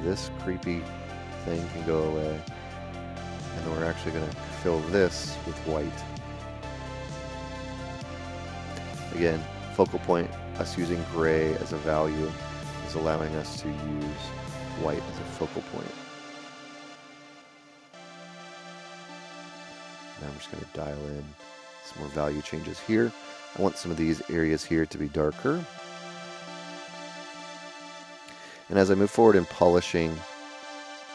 This creepy thing can go away. And then we're actually going to fill this with white. Again, focal point, us using gray as a value is allowing us to use white as a focal point. Now I'm just going to dial in some more value changes here. I want some of these areas here to be darker. And as I move forward in polishing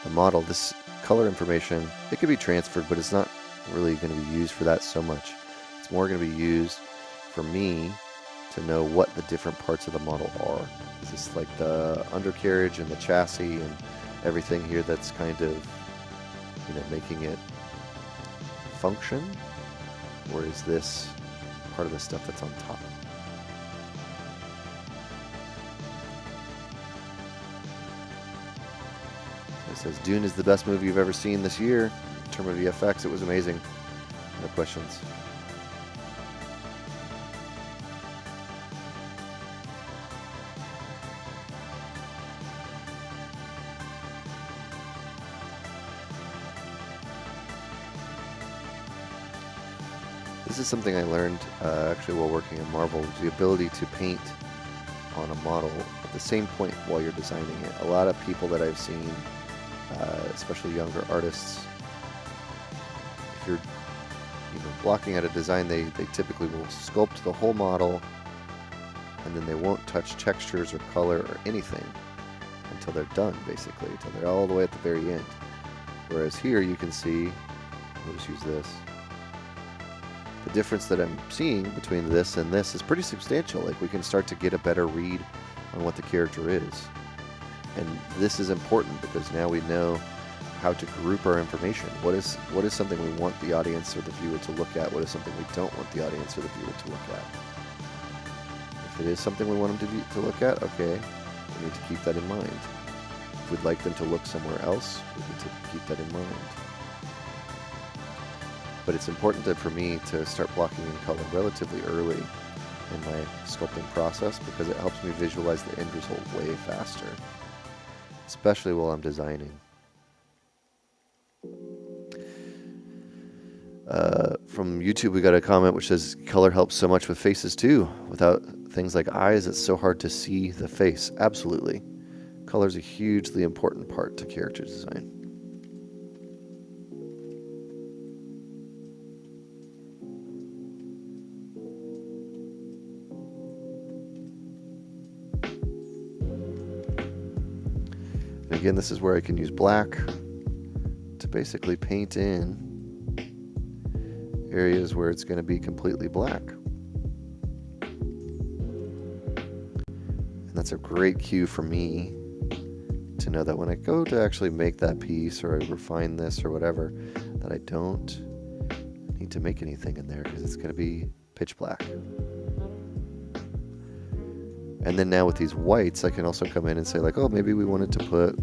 the model, this color information, it could be transferred, but it's not really going to be used for that so much. It's more going to be used for me to know what the different parts of the model are. Is this like the undercarriage and the chassis and everything here that's kind of, you know, making it function? Or is this part of the stuff that's on top? It says Dune is the best movie you've ever seen this year. In terms of VFX, it was amazing. No questions. This is something I learned actually while working in Marvel, the ability to paint on a model at the same point while you're designing it. A lot of people that I've seen, especially younger artists, if you're blocking out a design, they typically will sculpt the whole model, and then they won't touch textures or color or anything until they're done, basically, until they're all the way at the very end. Whereas here you can see, we'll just use this, the difference that I'm seeing between this and this is pretty substantial. Like, we can start to get a better read on what the character is. And this is important because now we know how to group our information. What is something we want the audience or the viewer to look at? What is something we don't want the audience or the viewer to look at? If it is something we want them to look at, okay, we need to keep that in mind. If we'd like them to look somewhere else, we need to keep that in mind. But it's important for me to start blocking in color relatively early in my sculpting process because it helps me visualize the end result way faster, especially while I'm designing. From YouTube, we got a comment which says, color helps so much with faces too. Without things like eyes, it's so hard to see the face. Absolutely. Color is a hugely important part to character design. Again, this is where I can use black to basically paint in areas where it's going to be completely black. And that's a great cue for me to know that when I go to actually make that piece or I refine this or whatever, that I don't need to make anything in there because it's going to be pitch black. And then now with these whites, I can also come in and say like, oh, maybe we wanted to put,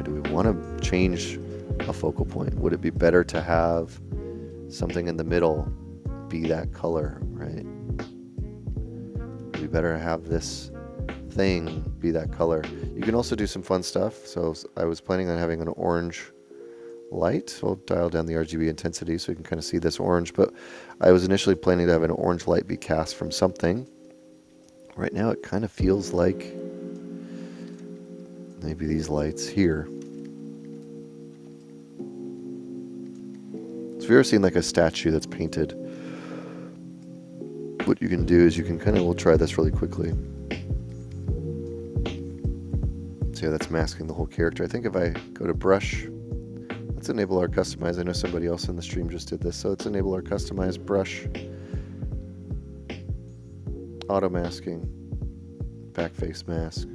do we want to change a focal point? Would it be better to have something in the middle be that color, right? Would it be better to have this thing be that color? You can also do some fun stuff. So I was planning on having an orange light. So I'll dial down the RGB intensity so you can kind of see this orange, but I was initially planning to have an orange light be cast from something. Right now it kind of feels like maybe these lights here. So if you've ever seen like a statue that's painted, what you can do is you can kind of, we'll try this really quickly. So yeah, that's masking the whole character. I think if I go to brush, let's enable our customize. I know somebody else in the stream just did this. So let's enable our customize brush, auto masking, back face mask.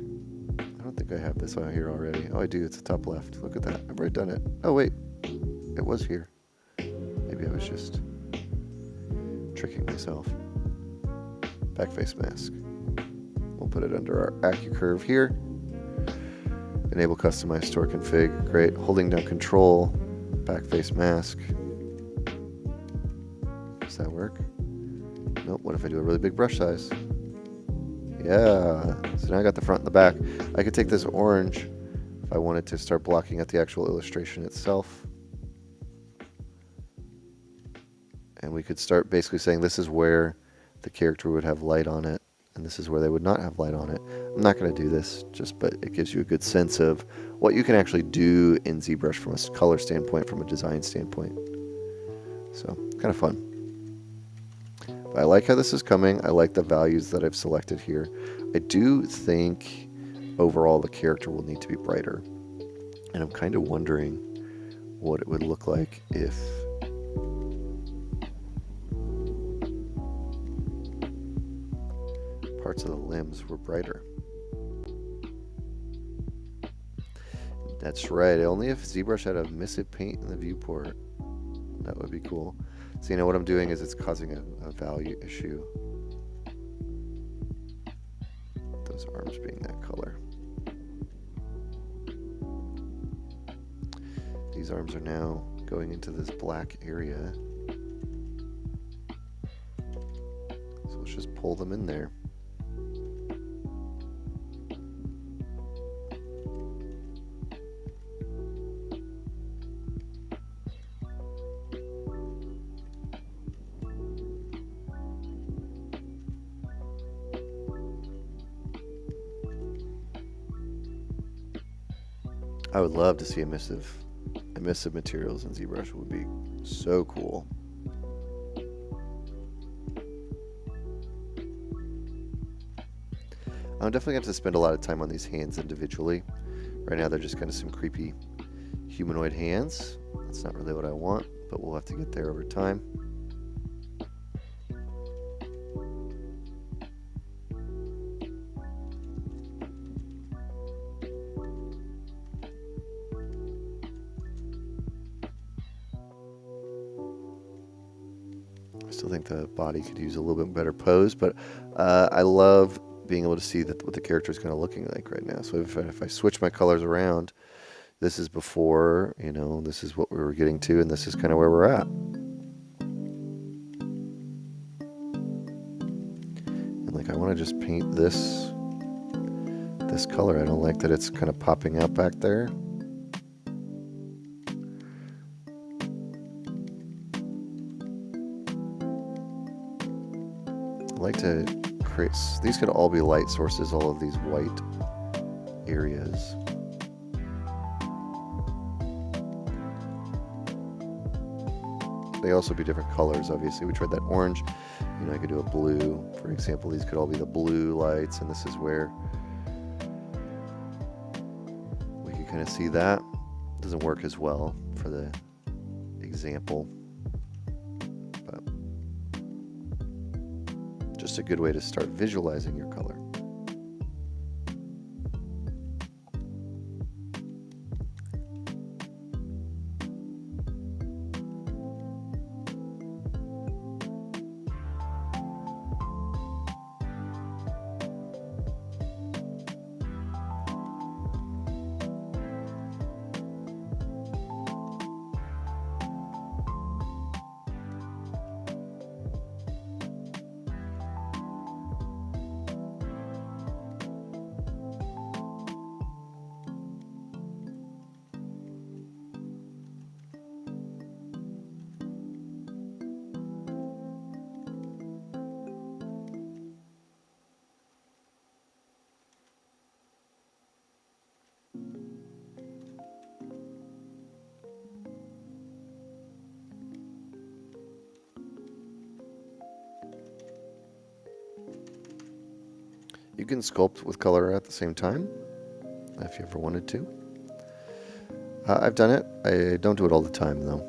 I don't think I have this out here already. Oh, I do. It's the top left. Look at that. I've already done it. Oh, wait. It was here. Maybe I was just tricking myself. Back face mask. We'll put it under our AccuCurve here. Enable customize store config. Great. Holding down control. Back face mask. Does that work? Nope. What if I do a really big brush size? Yeah. So now I got the front and the back. I could take this orange if I wanted to start blocking at the actual illustration itself. And we could start basically saying this is where the character would have light on it, and this is where they would not have light on it. I'm not going to do this, but it gives you a good sense of what you can actually do in ZBrush from a color standpoint, from a design standpoint. So, kind of fun. But I like how this is coming. I like the values that I've selected here. I do think overall the character will need to be brighter. And I'm kind of wondering what it would look like if parts of the limbs were brighter. That's right. Only if ZBrush had a emissive paint in the viewport. That would be cool. So what I'm doing is it's causing a value issue. Those arms being that color. These arms are now going into this black area. So let's just pull them in there. I would love to see emissive materials in ZBrush. It would be so cool. I'm definitely going to have to spend a lot of time on these hands individually. Right now they're just kind of some creepy humanoid hands. That's not really what I want, but we'll have to get there over time. I still think the body could use a little bit better pose, but I love being able to see what the character is kind of looking like right now. So if I switch my colors around, this is before, this is what we were getting to, and this is kind of where we're at. And like I want to just paint this color. I don't like that it's kind of popping out back there. I like to create, these could all be light sources, all of these white areas. They also be different colors, obviously. We tried that orange. I could do a blue, for example. These could all be the blue lights, and this is where we can kind of see that. Doesn't work as well for the example, but just a good way to start visualizing your color. You can sculpt with color at the same time, if you ever wanted to. I've done it. I don't do it all the time, though.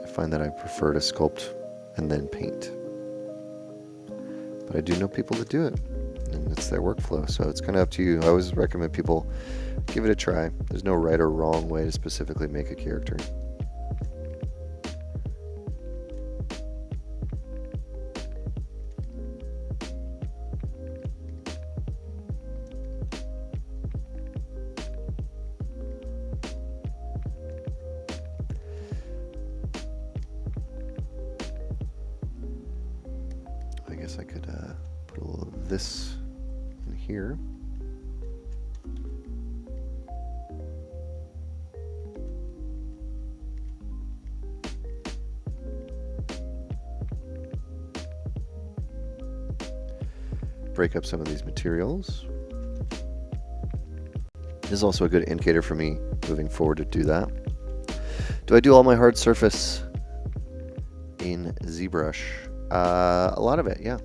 I find that I prefer to sculpt and then paint. But I do know people that do it, and it's their workflow, so it's kind of up to you. I always recommend people give it a try. There's no right or wrong way to specifically make a character. I guess I could put a little of this in here. Break up some of these materials. This is also a good indicator for me moving forward to do that. Do I do all my hard surface in ZBrush? A lot of it, yeah.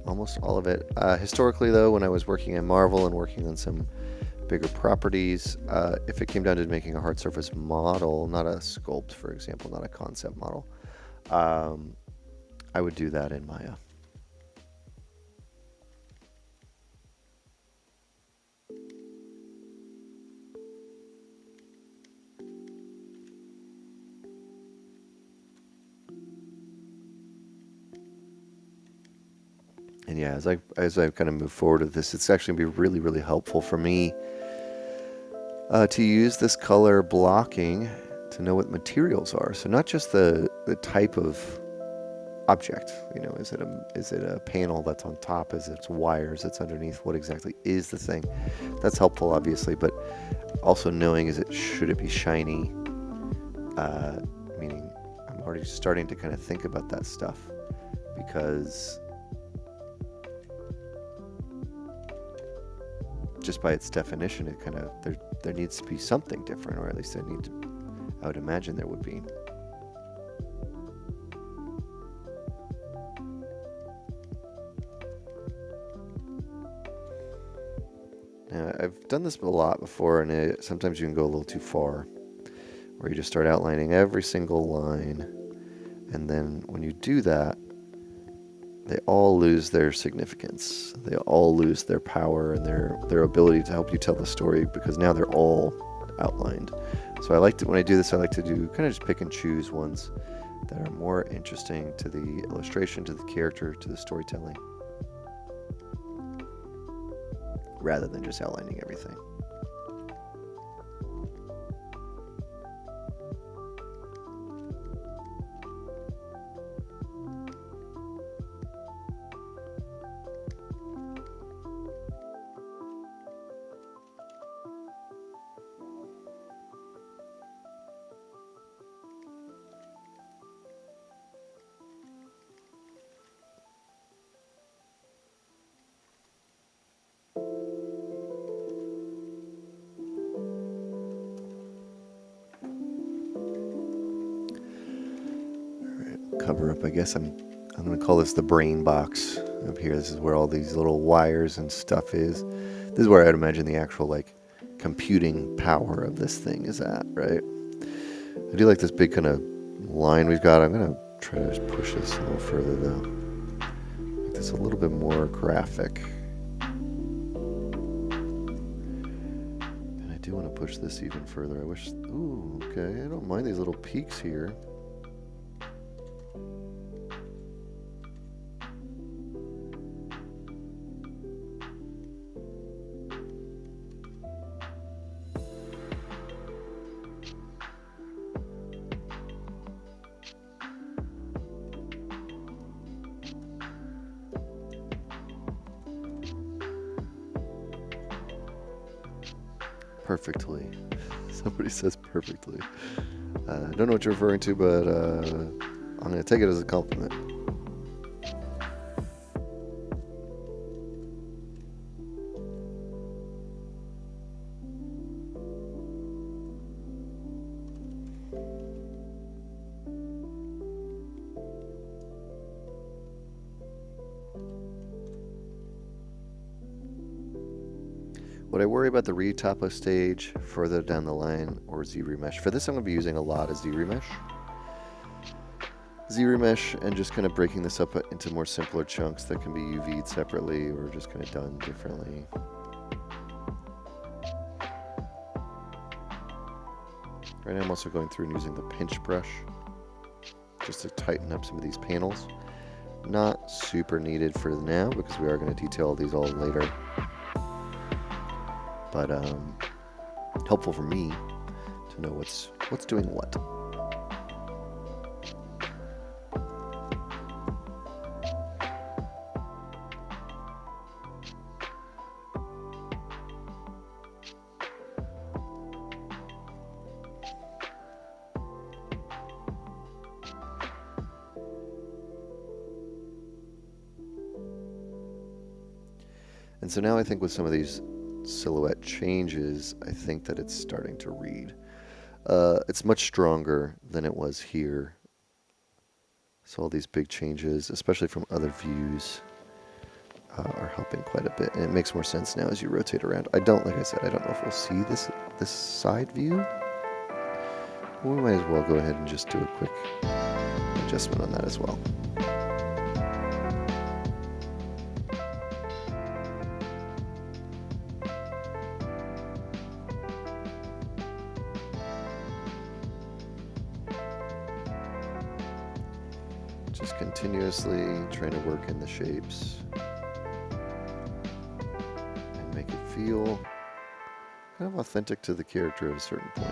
Almost all of it. Historically, though, when I was working in Marvel and working on some bigger properties, if it came down to making a hard surface model, not a sculpt, for example, not a concept model, I would do that in Maya. And yeah, as I kind of move forward with this, it's actually going to be really, really helpful for me to use this color blocking to know what materials are. So not just the type of object, you know, is it a panel that's on top? Is it wires that's underneath? What exactly is the thing? That's helpful, obviously, but also knowing should it be shiny? Meaning I'm already starting to kind of think about that stuff, because just by its definition, it kind of there needs to be something different, or at least I would imagine there would be. Now, I've done this a lot before, and sometimes you can go a little too far, where you just start outlining every single line, and then when you do that, they all lose their significance. They all lose their power and their ability to help you tell the story, because now they're all outlined. So when I do this, I like to do kind of just pick and choose ones that are more interesting to the illustration, to the character, to the storytelling, rather than just outlining everything. Cover up, I guess I'm going to call this the brain box up here. This is where all these little wires and stuff is. This is where I'd imagine the actual computing power of this thing is at, right? I do like this big kind of line we've got. I'm going to try to just push this a little further, though. Make this a little bit more graphic. And I do want to push this even further. I wish... Ooh, okay. I don't mind these little peaks here. Perfectly. Somebody says perfectly. I don't know what you're referring to, but I'm going to take it as a compliment. Would I worry about the retopo stage further down the line or Z-remesh? For this I'm going to be using a lot of Z-remesh. Z-remesh and just kind of breaking this up into more simpler chunks that can be UV'd separately or just kind of done differently. Right now I'm also going through and using the pinch brush just to tighten up some of these panels. Not super needed for now because we are going to detail these all later. But helpful for me to know what's doing what. And so now I think with some of these silhouette changes, I think that it's starting to read. It's much stronger than it was here. So all these big changes, especially from other views, are helping quite a bit. And it makes more sense now as you rotate around. Like I said, I don't know if we'll see this side view. We might as well go ahead and just do a quick adjustment on that as well. Just continuously trying to work in the shapes and make it feel kind of authentic to the character at a certain point.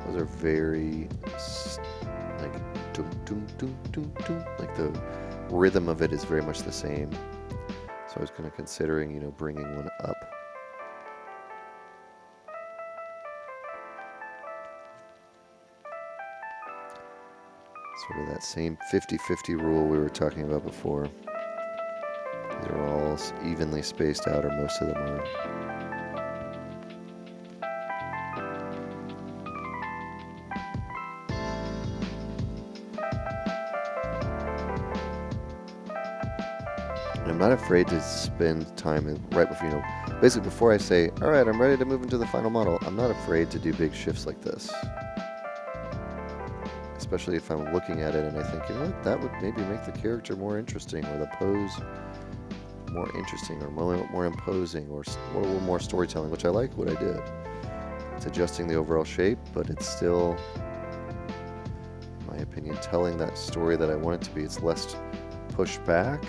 Those are very like doom doom doom doom doom, like the rhythm of it is very much the same. So I was kind of considering, you know, bringing one up. Sort of that same 50-50 rule we were talking about before. These are all evenly spaced out, or most of them are. I'm not afraid to spend time right before, you know, basically before I say, all right, I'm ready to move into the final model, I'm not afraid to do big shifts like this. Especially if I'm looking at it and I think, you know what, that would maybe make the character more interesting, or the pose more interesting, or more imposing, or a little more storytelling, which I like what I did. It's adjusting the overall shape, but it's still, in my opinion, telling that story that I want it to be. It's less pushed back,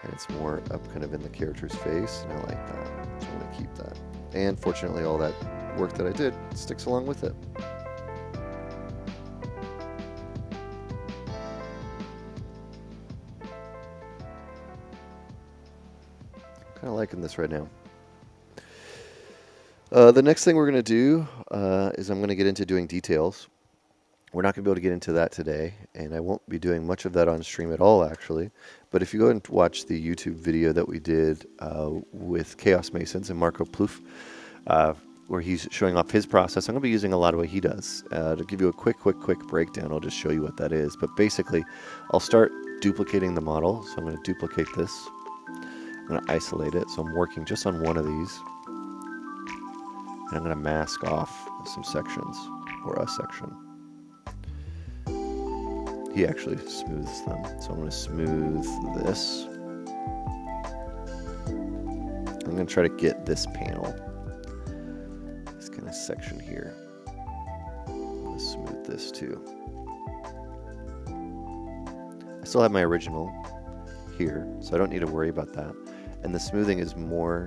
and it's more up kind of in the character's face, and I like that, so I'm going to keep that. And fortunately, all that work that I did sticks along with it. I'm kind of liking this right now. The next thing we're going to do is I'm going to get into doing details. We're not going to be able to get into that today, and I won't be doing much of that on stream at all, actually. But if you go and watch the YouTube video that we did with Chaos Masons and Marco Plouffe, where he's showing off his process, I'm going to be using a lot of what he does. To give you a quick breakdown, I'll just show you what that is. But basically, I'll start duplicating the model. So I'm going to duplicate this. I'm going to isolate it. So I'm working just on one of these. And I'm going to mask off some sections, or a section. He actually smooths them. So I'm going to smooth this. I'm going to try to get this panel, this kind of section here. I'm going to smooth this too. I still have my original here, so I don't need to worry about that. And the smoothing is more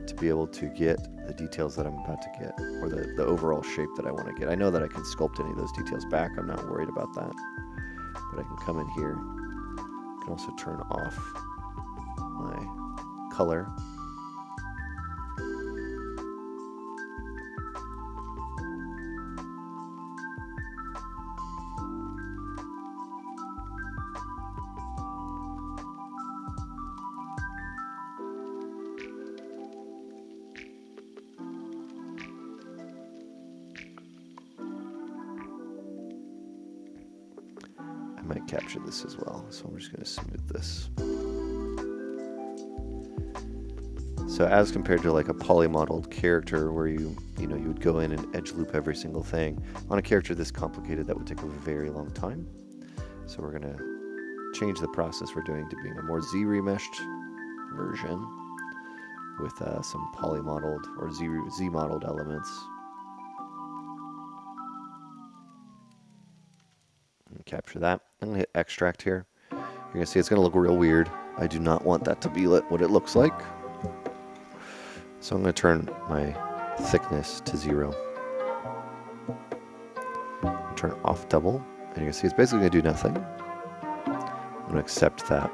to be able to get the details that I'm about to get, or the overall shape that I want to get. I know that I can sculpt any of those details back. I'm not worried about that. But I can come in here. I can also turn off my color. might capture this as well. So I'm just going to smooth this. So as compared to like a polymodeled character where you would go in and edge loop every single thing, on a character this complicated that would take a very long time. So we're going to change the process we're doing to being a more Z-remeshed version with some polymodeled or Z-modeled elements. And capture that. I'm going to hit extract here. You're going to see it's going to look real weird. I do not want that to be what it looks like. So I'm going to turn my thickness to 0. Turn off double, and you can see it's basically going to do nothing. I'm going to accept that.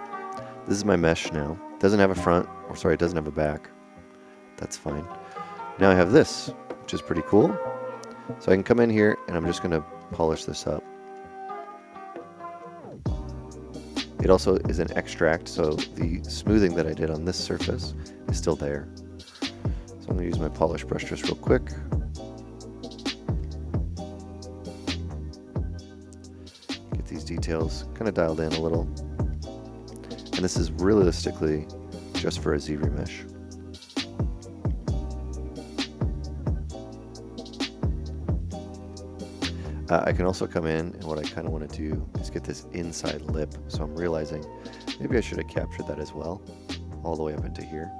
This is my mesh now. It doesn't have a front, or sorry, it doesn't have a back. That's fine. Now I have this, which is pretty cool. So I can come in here, and I'm just going to polish this up. It also is an extract, so the smoothing that I did on this surface is still there. So I'm going to use my polish brush just real quick. Get these details kind of dialed in a little. And this is realistically just for a Z-remesh. I can also come in, and what I kind of want to do is get this inside lip. So I'm realizing maybe I should have captured that as well, all the way up into here.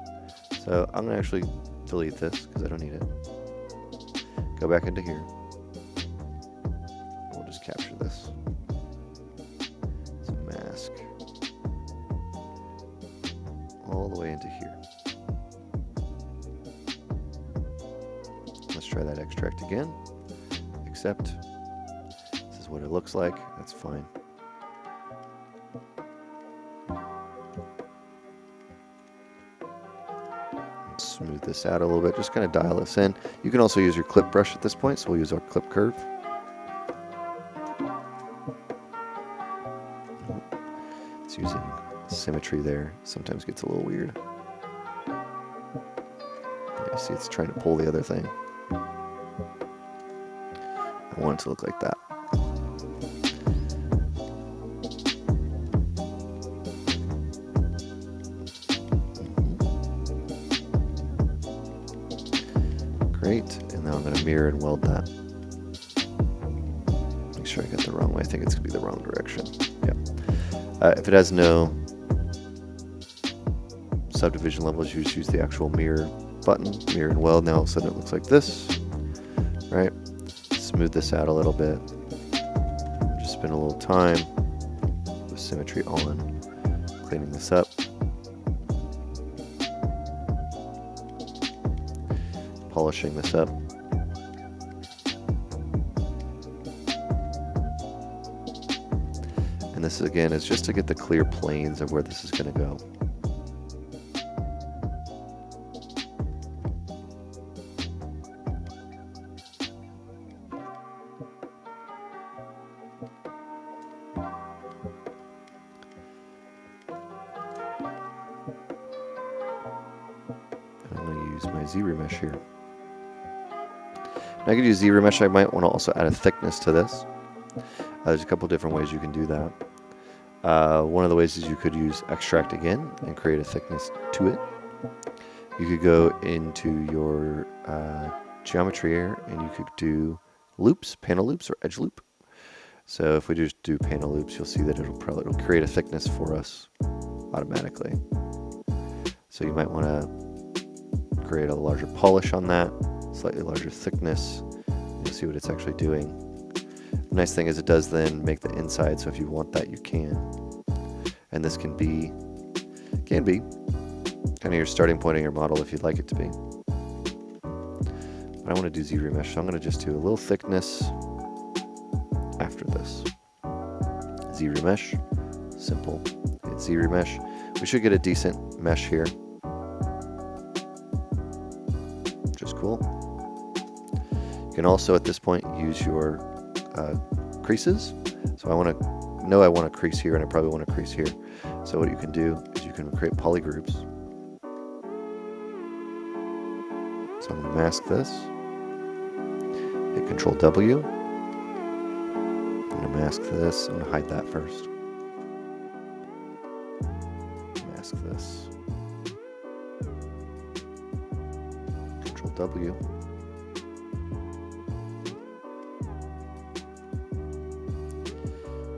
So I'm going to actually delete this because I don't need it. Go back into here. We'll just capture this. It's a mask. All the way into here. Let's try that extract again. Accept. This is what it looks like. That's fine. Smooth this out a little bit, just kind of dial this in. You can also use your clip brush at this point, so we'll use our clip curve. It's using symmetry there. Sometimes gets a little weird. You see it's trying to pull the other thing. I want it to look like that. Great, and now I'm going to mirror and weld that. Make sure I got the wrong way. I think it's going to be the wrong direction. Yeah. If it has no subdivision levels, you just use the actual mirror button, mirror and weld. Now all of a sudden it looks like this, right? Smooth this out a little bit. Just spend a little time with symmetry on, cleaning this up. Polishing this up. And this again is just to get the clear planes of where this is going to go. And I'm going to use my Z-remesh here. I could use Z-remesh. I might want to also add a thickness to this. There's a couple different ways you can do that. One of the ways is you could use extract again and create a thickness to it. You could go into your geometry here and you could do loops, panel loops, or edge loop. So if we just do panel loops, you'll see that it'll create a thickness for us automatically. So you might want to create a larger polish on that. Slightly larger thickness. You'll see what it's actually doing. The nice thing is it does then make the inside, so if you want that, you can. And this can be kind of your starting point of your model if you'd like it to be. But I want to do Z-remesh, so I'm going to just do a little thickness after this. Z-remesh, simple. Hit Z-remesh. We should get a decent mesh here. Which is cool. You can also, at this point, use your creases. So I want to crease here, and I probably want to crease here. So what you can do is you can create polygroups. So I'm going to mask this. Hit Control W. I'm going to mask this. I'm going to hide that first. Mask this. Control W.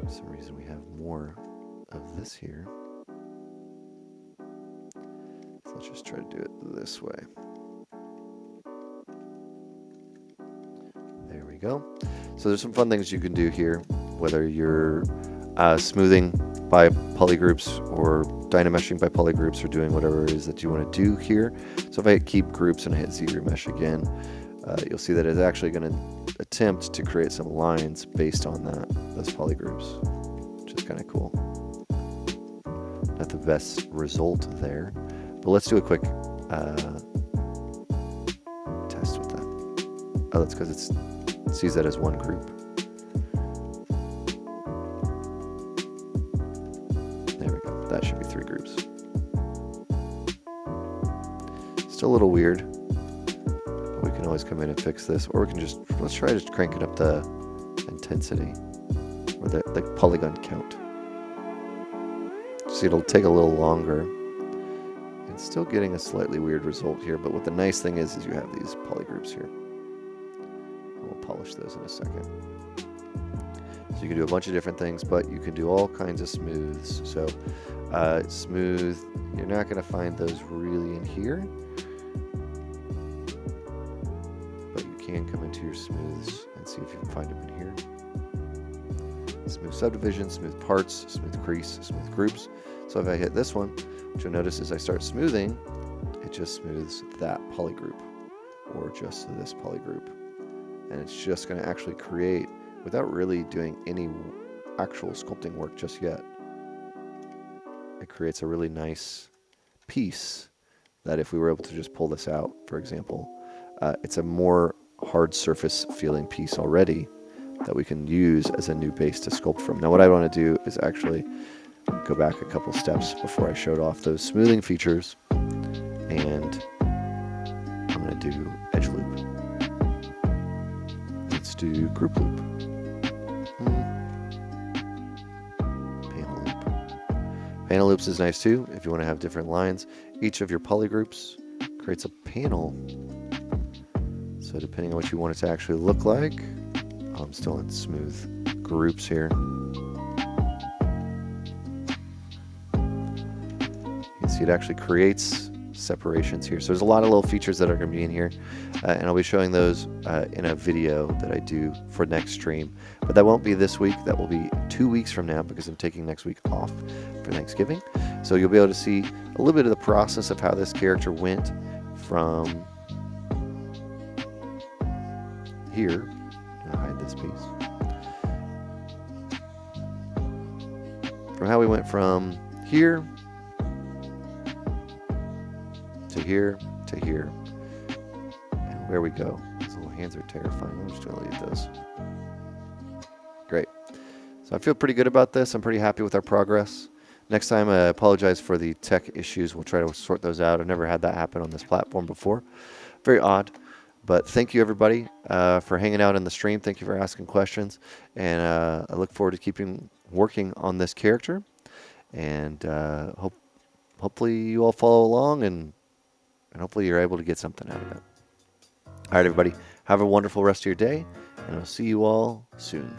For some reason we have more of this here. So let's just try to do it this way. There we go. So there's some fun things you can do here, whether you're smoothing by polygroups or dynameshing by polygroups or doing whatever it is that you want to do here. So if I hit keep groups and I hit ZRemesh again, you'll see that it's actually going to attempt to create some lines based on those polygroups, which is kind of cool. Not the best result there, but let's do a quick test with that. Oh, that's because it sees that as one group. There we go. That should be 3 groups. Still a little weird. But we can always come in and fix this, or we can let's try just cranking up the intensity or the polygon count. See, it'll take a little longer. It's still getting a slightly weird result here, but what the nice thing is you have these polygroups here. We'll polish those in a second. So you can do a bunch of different things, but you can do all kinds of smooths. So smooth, you're not going to find those really in here, but you can come into your smooths and see if you can find them in here. Smooth subdivision, smooth parts, smooth crease, smooth groups. So if I hit this one, what you'll notice is I start smoothing, it just smooths that polygroup or just this polygroup. And it's just going to actually create, without really doing any actual sculpting work just yet, it creates a really nice piece that if we were able to just pull this out, for example, it's a more hard surface feeling piece already that we can use as a new base to sculpt from. Now what I want to do is actually go back a couple steps before I showed off those smoothing features, and I'm going to do edge loop. Let's do group loop. Panel loop. Panel loops is nice too if you want to have different lines. Each of your polygroups creates a panel. So depending on what you want it to actually look like, I'm still in smooth groups here. You can see it actually creates separations here. So there's a lot of little features that are going to be in here, and I'll be showing those in a video that I do for next stream. But that won't be this week. That will be 2 weeks from now because I'm taking next week off for Thanksgiving. So you'll be able to see a little bit of the process of how this character went from here. I'm gonna hide this piece. From how we went from here to here to here, and where we go. These little hands are terrifying. I'm just gonna leave those. Great. So I feel pretty good about this. I'm pretty happy with our progress. Next time, I apologize for the tech issues. We'll try to sort those out. I've never had that happen on this platform before. Very odd. But thank you, everybody, for hanging out in the stream. Thank you for asking questions. And I look forward to keeping working on this character. And hopefully you all follow along, and hopefully you're able to get something out of it. All right, everybody. Have a wonderful rest of your day, and I'll see you all soon.